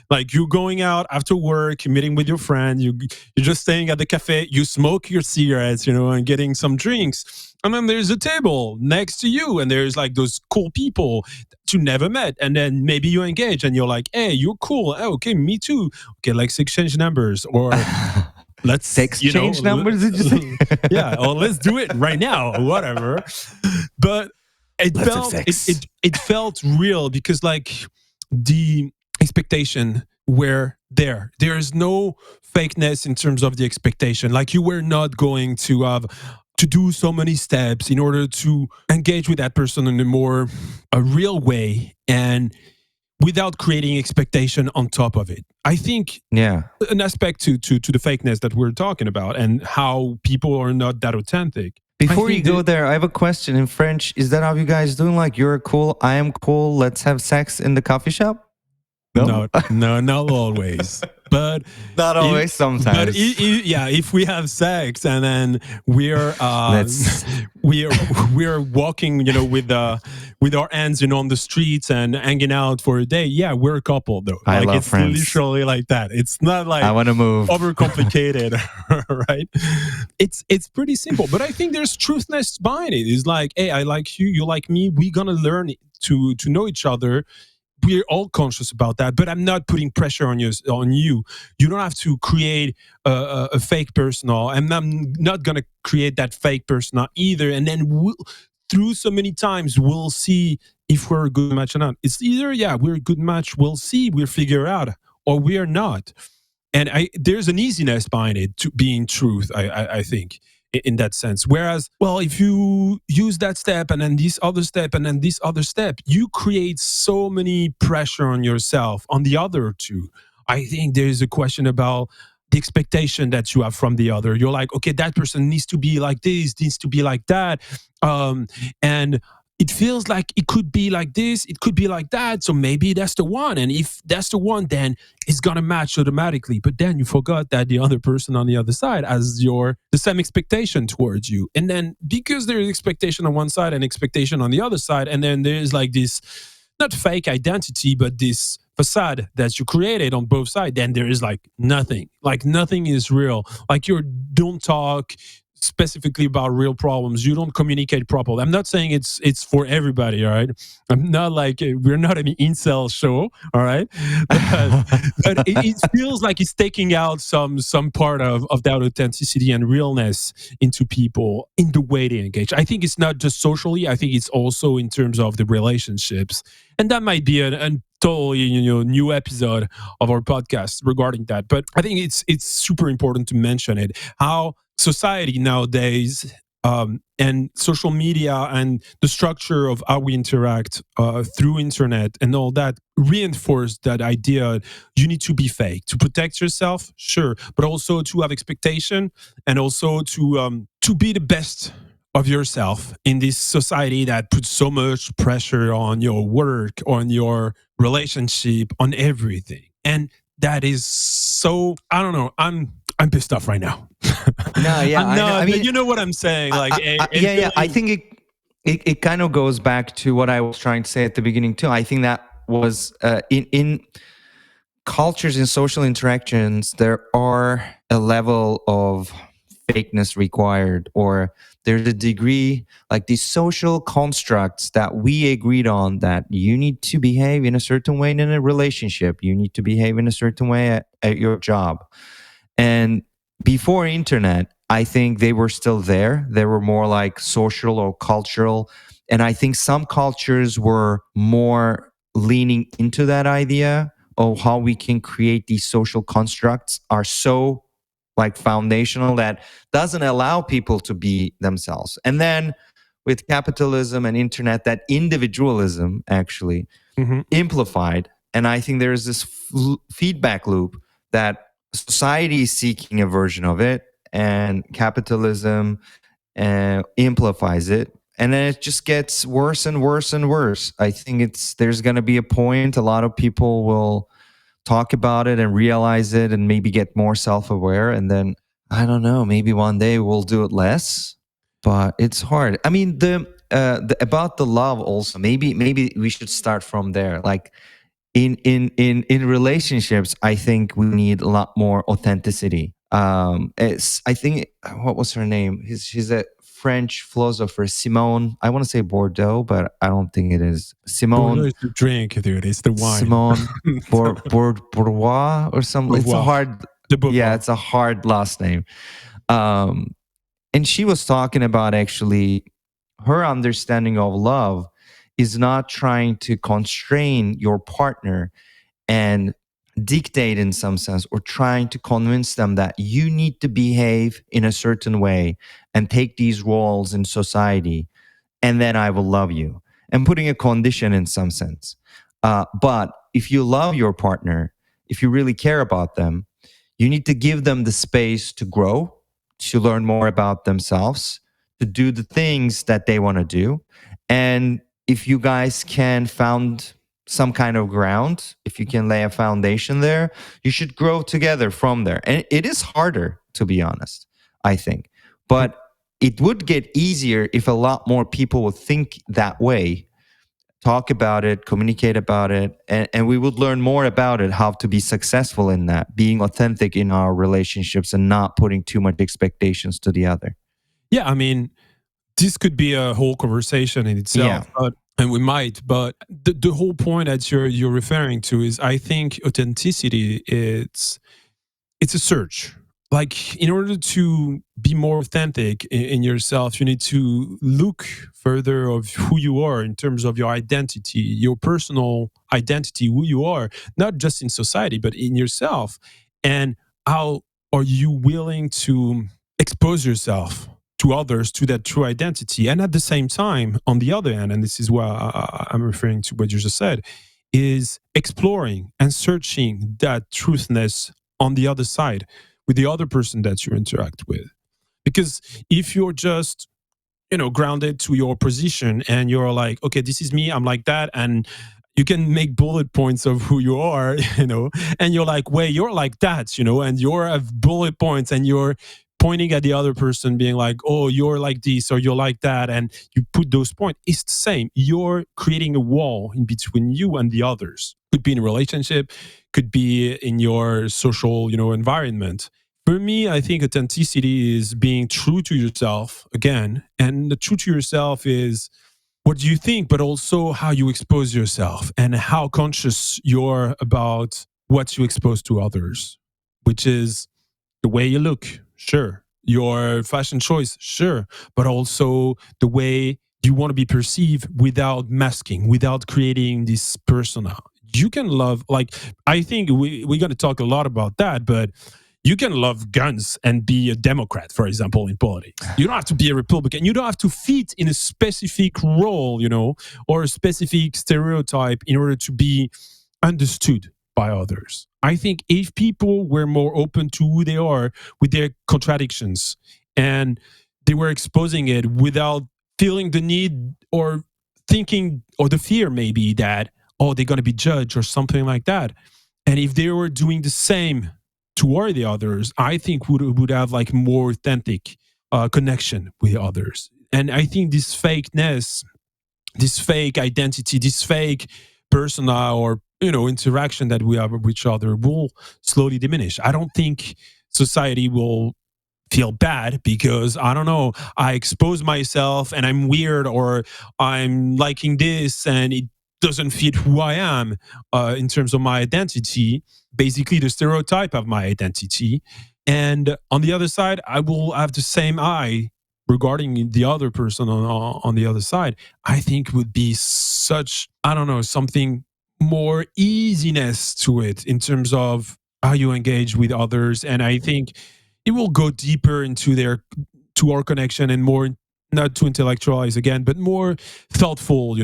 like you're going out after work, you're meeting with your friend, you're just staying at the cafe, you smoke your cigarettes, and getting some drinks. And then there's a table next to you and there's like those cool people that you never met. And then maybe you engage and you're like, hey, you're cool. Oh, okay, me too. Okay, let's exchange numbers, or let's exchange numbers, did you say? Yeah, or let's do it right now or whatever. But it felt real because like the expectation were there. There is no fakeness in terms of the expectation. Like you were not going to have to do so many steps in order to engage with that person in a real way and without creating expectation on top of it. I think an aspect to the fakeness that we're talking about and how people are not that authentic. Before you go there, I have a question in French. Is that how you guys doing? Like, you're cool, I am cool, let's have sex in the coffee shop? No, not always. But not always, sometimes. But if we have sex and then we're we're walking, with our hands, on the streets and hanging out for a day. Yeah, we're a couple though. I love it's friends. Literally like that. It's not like I want to move. Overcomplicated, right? It's pretty simple, but I think there's truthness behind it. It's like, hey, I like you, you like me. We're gonna learn to know each other. We're all conscious about that, but I'm not putting pressure on you. You don't have to create a fake persona, and I'm not going to create that fake persona either. And then through so many times, we'll see if we're a good match or not. It's either, we're a good match, we'll see, we'll figure out, or we are not. And there's an easiness behind it to being truth, I think, in that sense. Whereas, well, if you use that step and then this other step and then this other step, you create so many pressure on yourself on the other two. I think there's a question about the expectation that you have from the other. You're like, okay, that person needs to be like this, needs to be like that. And it feels like it could be like this, it could be like that. So maybe that's the one. And if that's the one, then it's gonna match automatically. But then you forgot that the other person on the other side has the same expectation towards you. And then because there's expectation on one side and expectation on the other side, and then there's like this not fake identity, but this facade that you created on both sides, then there is like nothing is real. Like you don't talk specifically about real problems. You don't communicate properly. I'm not saying it's for everybody, all right? I'm not like, we're not an incel show, all right? But it feels like it's taking out some part of that authenticity and realness into people in the way they engage. I think it's not just socially. I think it's also in terms of the relationships, and that might be a totally new episode of our podcast regarding that. But I think it's super important to mention it, how society nowadays, and social media and the structure of how we interact through internet and all that reinforce that idea. You need to be fake to protect yourself, sure, but also to have expectation, and also to be the best of yourself in this society that puts so much pressure on your work, on your relationship, on everything. And that is so, I don't know, I'm pissed off right now. No, yeah, I know. I mean, you know what I'm saying. Like, yeah. I think it kind of goes back to what I was trying to say at the beginning too. I think that was in cultures and social interactions, there are a level of fakeness required, or there's a degree, like these social constructs that we agreed on, that you need to behave in a certain way in a relationship, you need to behave in a certain way at your job. And before internet, I think they were still there. They were more like social or cultural. And I think some cultures were more leaning into that idea of how we can create these social constructs are so like foundational that doesn't allow people to be themselves. And then with capitalism and internet, that individualism actually amplified. And I think there's this feedback loop that society is seeking a version of it, and capitalism amplifies it, and then it just gets worse and worse and worse. I think there's going to be a point a lot of people will talk about it and realize it and maybe get more self-aware, and then I don't know, maybe one day we'll do it less. But it's hard. I mean, the about the love also, maybe we should start from there. Like in relationships, I think we need a lot more authenticity. I think, what was her name? She's a French philosopher, Simone. I want to say Bordeaux, but I don't think it is. Bordeaux Simone. is the drink, dude. It's the wine. Simone Bourgeois or something. It's a hard. Yeah, it's a hard last name. And she was talking about actually her understanding of love is not trying to constrain your partner and dictate in some sense, or trying to convince them that you need to behave in a certain way and take these roles in society, and then I will love you, and putting a condition in some sense. But if you love your partner, if you really care about them, you need to give them the space to grow, to learn more about themselves, to do the things that they want to do. And if you guys can found some kind of ground, if you can lay a foundation there, you should grow together from there. And it is harder, to be honest, I think. But it would get easier if a lot more people would think that way, talk about it, communicate about it, and we would learn more about it, how to be successful in that, being authentic in our relationships and not putting too much expectations to the other. Yeah, I mean, this could be a whole conversation in itself, and we might. But the whole point that you're referring to is, I think authenticity, it's a search. Like, in order to be more authentic in yourself, you need to look further of who you are in terms of your identity, your personal identity, who you are, not just in society, but in yourself. And how are you willing to expose yourself to others, to that true identity? And at the same time, on the other hand, and this is what I'm referring to what you just said, is exploring and searching that truthness on the other side, with the other person that you interact with. Because if you're just, grounded to your position and you're like, okay, this is me, I'm like that, and you can make bullet points of who you are, and you're like, wait, you're like that, and you're have bullet points and you're pointing at the other person being like, oh, you're like this or you're like that, and you put those points. It's the same. You're creating a wall in between you and the others. Could be in a relationship, could be in your social, environment. For me, I think authenticity is being true to yourself again. And the true to yourself is what do you think, but also how you expose yourself and how conscious you're about what you expose to others, which is the way you look, sure. Your fashion choice, sure. But also the way you want to be perceived without masking, without creating this persona. You can love, like, I think we're going to talk a lot about that, but you can love guns and be a Democrat, for example, in politics. You don't have to be a Republican. You don't have to fit in a specific role, or a specific stereotype in order to be understood by others. I think if people were more open to who they are with their contradictions and they were exposing it without feeling the need or thinking or the fear maybe that, oh, they're going to be judged or something like that. And if they were doing the same toward the others, I think would have like more authentic connection with others. And I think this fakeness, this fake identity, this fake persona or interaction that we have with each other will slowly diminish. I don't think society will feel bad because I don't know, I expose myself and I'm weird or I'm liking this and it doesn't fit who I am in terms of my identity, basically the stereotype of my identity. And on the other side, I will have the same eye regarding the other person on the other side. I think would be such, I don't know, something more easiness to it in terms of how you engage with others. And I think it will go deeper into to our connection and more, not to intellectualize again, but more thoughtful,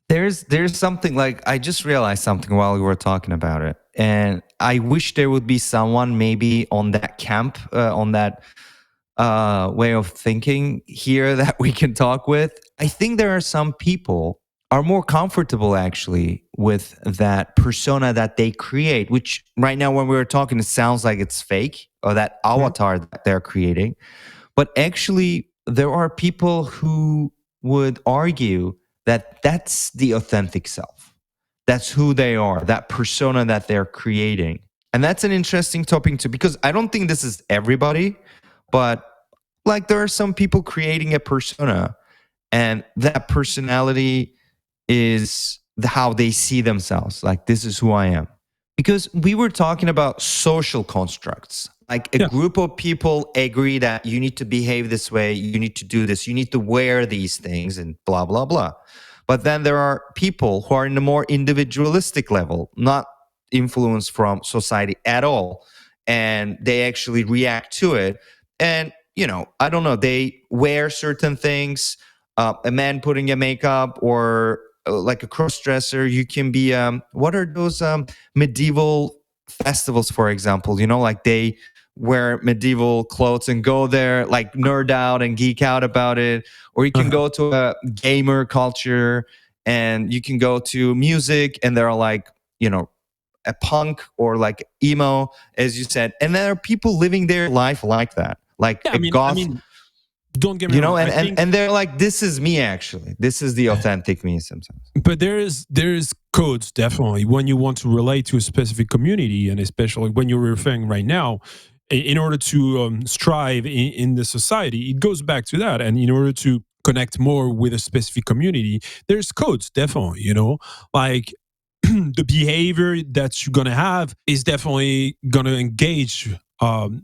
There's something, like, I just realized something while we were talking about it, and I wish there would be someone maybe on that camp, on that way of thinking here that we can talk with. I think there are some people are more comfortable actually with that persona that they create, which right now when we were talking, it sounds like it's fake, or that avatar that they're creating. But actually, there are people who would argue that that's the authentic self. That's who they are, that persona that they're creating. And that's an interesting topic too, because I don't think this is everybody, but like there are some people creating a persona, and that personality is how they see themselves. Like, this is who I am. Because we were talking about social constructs. Like a group of people agree that you need to behave this way, you need to do this, you need to wear these things, and blah, blah, blah. But then there are people who are in a more individualistic level, not influenced from society at all. And they actually react to it. And, I don't know, they wear certain things. A man putting a makeup, or like a cross dresser. You can be, what are those medieval festivals, for example? Like they wear medieval clothes and go there, like nerd out and geek out about it. Or you can go to a gamer culture, and you can go to music, and they're like, a punk or like emo, as you said. And there are people living their life like that, like a goth. Don't get me wrong. And they're like, this is me, actually. This is the authentic me sometimes. But there is codes, definitely, when you want to relate to a specific community, and especially when you're referring right now, in order to strive in the society, it goes back to that. And in order to connect more with a specific community, there's codes, definitely, like the behavior that you're going to have is definitely going to engage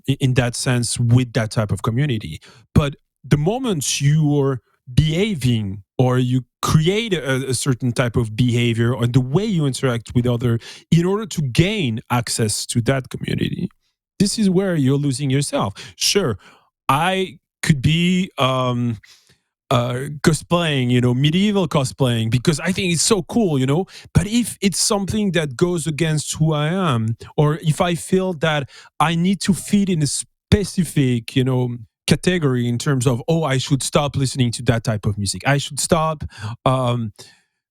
in that sense with that type of community. But the moment you're behaving or you create a certain type of behavior or the way you interact with other in order to gain access to that community, this is where you're losing yourself. Sure, I could be cosplaying, medieval cosplaying, because I think it's so cool, But if it's something that goes against who I am, or if I feel that I need to fit in a specific, category in terms of, I should stop listening to that type of music. I should stop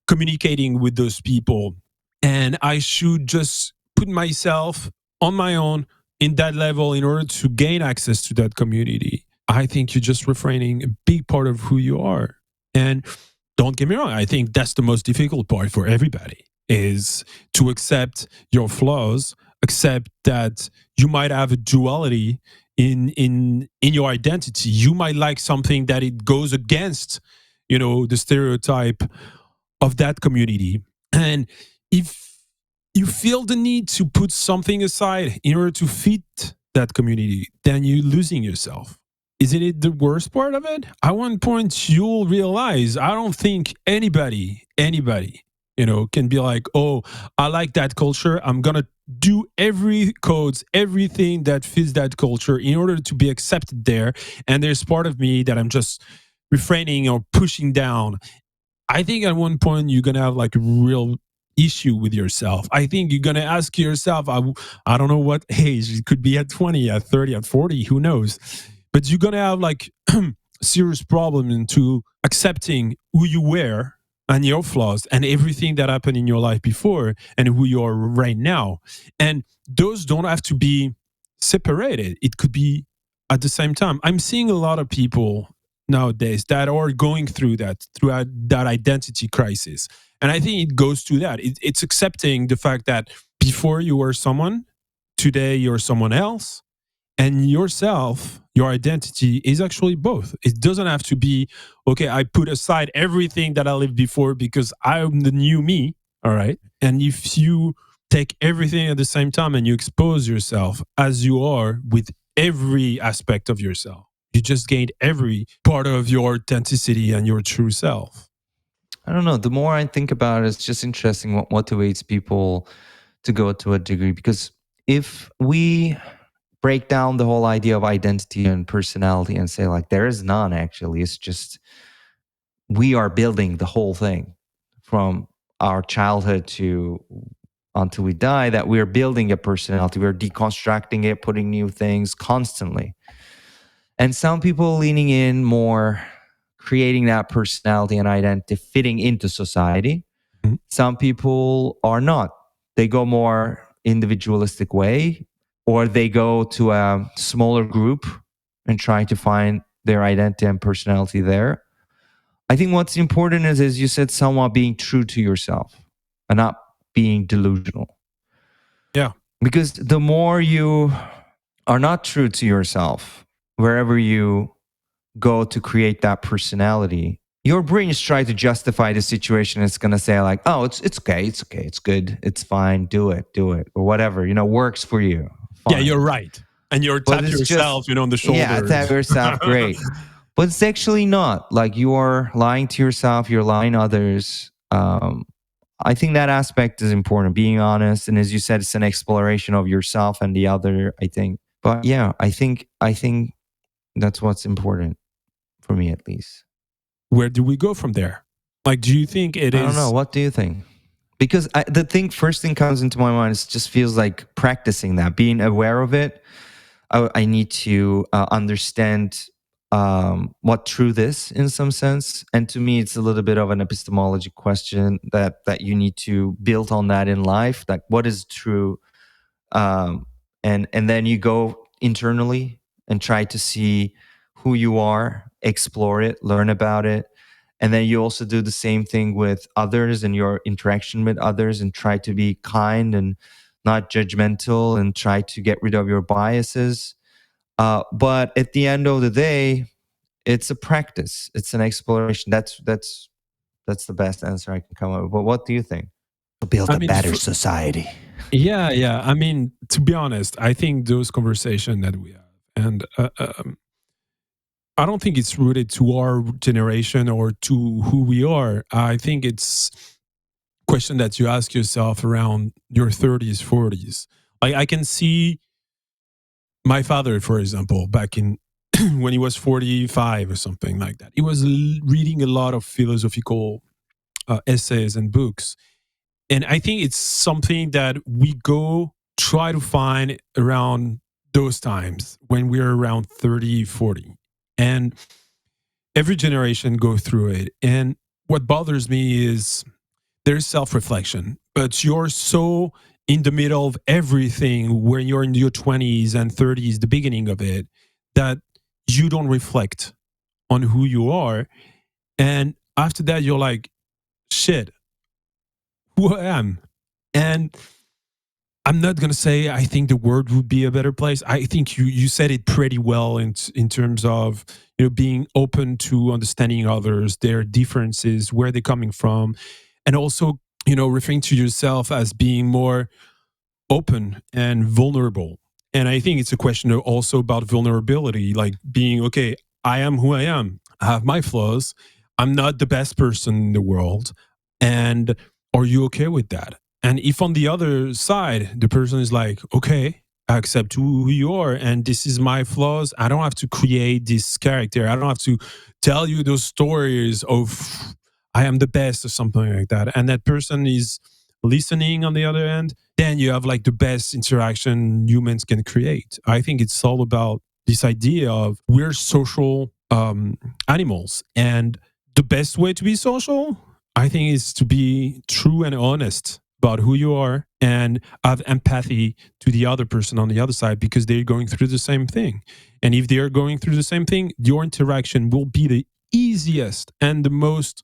communicating with those people. And I should just put myself on my own in that level in order to gain access to that community. I think you're just refraining a big part of who you are. And don't get me wrong, I think that's the most difficult part for everybody, is to accept your flaws, accept that you might have a duality in your identity. You might like something that it goes against, the stereotype of that community. And if you feel the need to put something aside in order to fit that community, then you're losing yourself. Isn't it the worst part of it? At one point, you'll realize, I don't think anybody, can be like, I like that culture. I'm going to do everything that fits that culture in order to be accepted there. And there's part of me that I'm just refraining or pushing down. I think at one point you're going to have like a real issue with yourself. I think you're going to ask yourself, I don't know what age, it could be at 20, at 30, at 40, who knows? But you're going to have like serious problem into accepting who you were and your flaws and everything that happened in your life before and who you are right now. And those don't have to be separated. It could be at the same time. I'm seeing a lot of people nowadays that are going through that identity crisis. And I think it goes to that. It's accepting the fact that before you were someone, today you're someone else, and yourself, your identity is actually both. It doesn't have to be, okay, I put aside everything that I lived before because I'm the new me. All right. And if you take everything at the same time and you expose yourself as you are with every aspect of yourself, you just gained every part of your authenticity and your true self. I don't know. The more I think about it, it's just interesting what motivates people to go to a degree. Because if we break down the whole idea of identity and personality and say, like, there is none actually, it's just we are building the whole thing from our childhood to until we die, that we're building a personality. We're deconstructing it, putting new things constantly. And some people leaning in more, creating that personality and identity, fitting into society. Mhm. Some people are not. They go more individualistic way, or they go to a smaller group and try to find their identity and personality there. I think what's important is, as you said, somewhat being true to yourself and not being delusional. Yeah. Because the more you are not true to yourself, wherever you go to create that personality, your brain is trying to justify the situation. It's going to say like, oh, it's okay, it's good, it's fine, do it, or whatever, works for you. Fine. Yeah, you're right. And you're But tap it's yourself, just, on the shoulders. yeah, tap yourself, great. But it's actually not. Like, you are lying to yourself, you're lying to others. I think that aspect is important, being honest. And as you said, it's an exploration of yourself and the other, I think. But yeah, I think that's what's important for me, at least. Where do we go from there? Like, do you think it is? I don't know. What do you think? Because first thing comes into my mind, it just feels like practicing that, being aware of it. I need to understand what truth is in some sense. And to me, it's a little bit of an epistemology question that you need to build on that in life. Like, what is true? And then you go internally and try to see who you are, explore it, learn about it. And then you also do the same thing with others and your interaction with others, and try to be kind and not judgmental, and try to get rid of your biases. But at the end of the day, it's a practice. It's an exploration. That's the best answer I can come up with. But what do you think? To build a better society. Yeah. I mean, to be honest, I think those conversations that we have, and I don't think it's rooted to our generation or to who we are. I think it's a question that you ask yourself around your 30s, 40s. Like, I can see my father, for example, back in when he was 45 or something like that. He was reading a lot of philosophical essays and books. And I think it's something that we go try to find around those times when we're around 30, 40. And every generation go through it. And what bothers me is there's self-reflection, but you're so in the middle of everything when you're in your 20s and 30s, the beginning of it, that you don't reflect on who you are. And after that, you're like, shit, who I am. And I'm not going to say I think the world would be a better place. I think you said it pretty well in terms of, you know, being open to understanding others, their differences, where they're coming from, and also, you know, referring to yourself as being more open and vulnerable. And I think it's a question also about vulnerability, like being, okay, I am who I am. I have my flaws. I'm not the best person in the world. And are you okay with that? And if on the other side, the person is like, okay, I accept who you are, and this is my flaws, I don't have to create this character. I don't have to tell you those stories of I am the best or something like that. And that person is listening on the other end, then you have like the best interaction humans can create. I think it's all about this idea of we're social animals. And the best way to be social, I think, is to be true and honest about who you are and have empathy to the other person on the other side, because they're going through the same thing. And if they're going through the same thing, your interaction will be the easiest and the most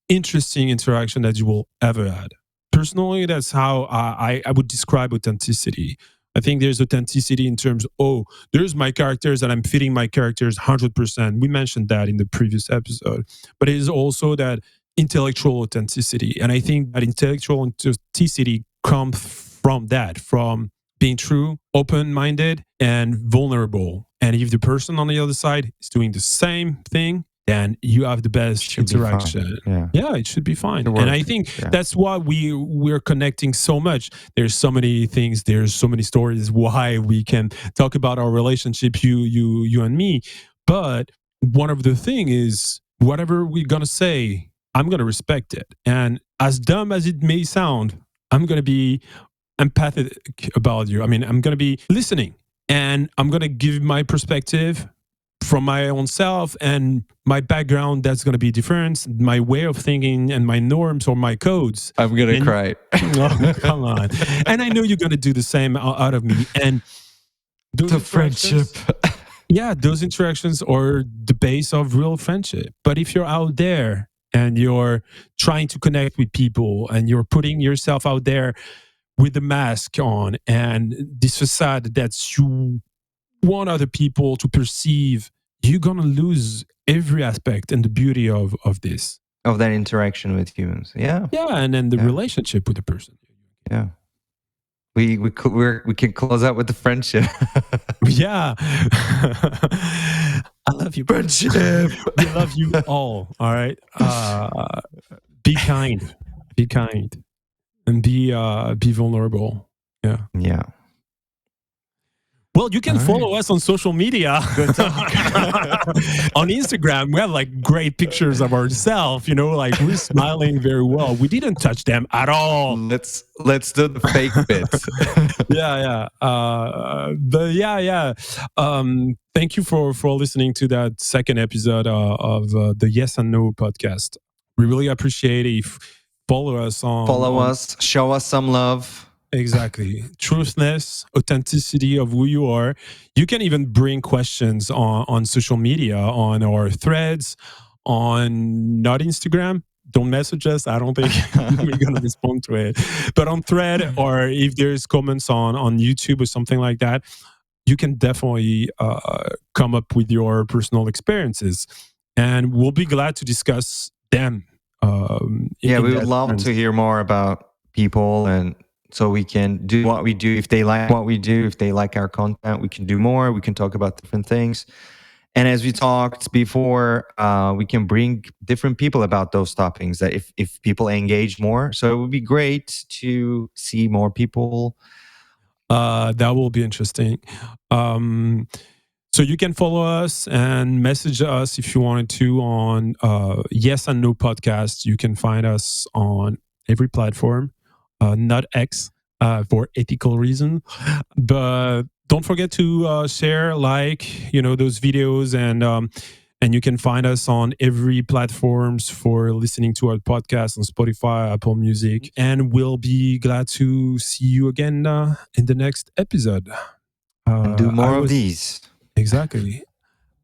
interesting interaction that you will ever had. Personally, that's how I would describe authenticity. I think there's authenticity in terms, oh, there's my characters and I'm fitting my characters 100%. We mentioned that in the previous episode. But it is also that intellectual authenticity. And I think that intellectual authenticity comes from that, from being true, open-minded, and vulnerable. And if the person on the other side is doing the same thing, then you have the best interaction. Yeah, it should be fine. And I think that's why we're connecting so much. There's so many things, there's so many stories why we can talk about our relationship, you and me. But one of the thing is, whatever we're gonna say, I'm gonna respect it. And as dumb as it may sound, I'm gonna be empathetic about you. I mean, I'm gonna be listening, and I'm gonna give my perspective from my own self and my background. That's going to be different, my way of thinking and my norms or my codes. I'm going to cry. Oh, come on. And I know you're going to do the same out of me. And the friendship. Yeah, those interactions are the base of real friendship. But if you're out there and you're trying to connect with people and you're putting yourself out there with the mask on and this facade that you want other people to perceive, you're gonna lose every aspect and the beauty of this, of that interaction with humans. Yeah, and then the relationship with the person. Yeah, we can close out with the friendship. Yeah. I love you, friendship. We love you all. All right. Be kind, and be vulnerable. Yeah. Well, you can follow us on social media. Good talk. On Instagram, we have like great pictures of ourselves, you know, like we're smiling very well. We didn't touch them at all. Let's do the fake bits. Thank you for listening to that second episode of the Yes and No podcast. We really appreciate it if follow us, show us some love. Exactly. Truthness, authenticity of who you are. You can even bring questions on social media, on our threads, on not Instagram. Don't message us. I don't think we're going to respond to it. But on thread, or if there's comments on YouTube or something like that, you can definitely come up with your personal experiences. And we'll be glad to discuss them. We would love to hear more about people, and so we can do what we do. If they like what we do, if they like our content, we can do more. We can talk about different things. And as we talked before, we can bring different people about those topics that if people engage more. So it would be great to see more people. That will be interesting. So you can follow us and message us if you wanted to on Yes and No Podcast. You can find us on every platform, not X for ethical reasons. But don't forget to share, those videos, and you can find us on every platforms for listening to our podcast on Spotify, Apple Music, and we'll be glad to see you again in the next episode. And do more of these. Exactly.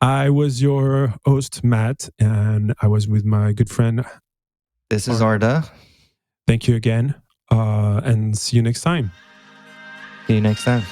I was your host, Matt, and I was with my good friend. This is Arda. Thank you again, and see you next time. See you next time.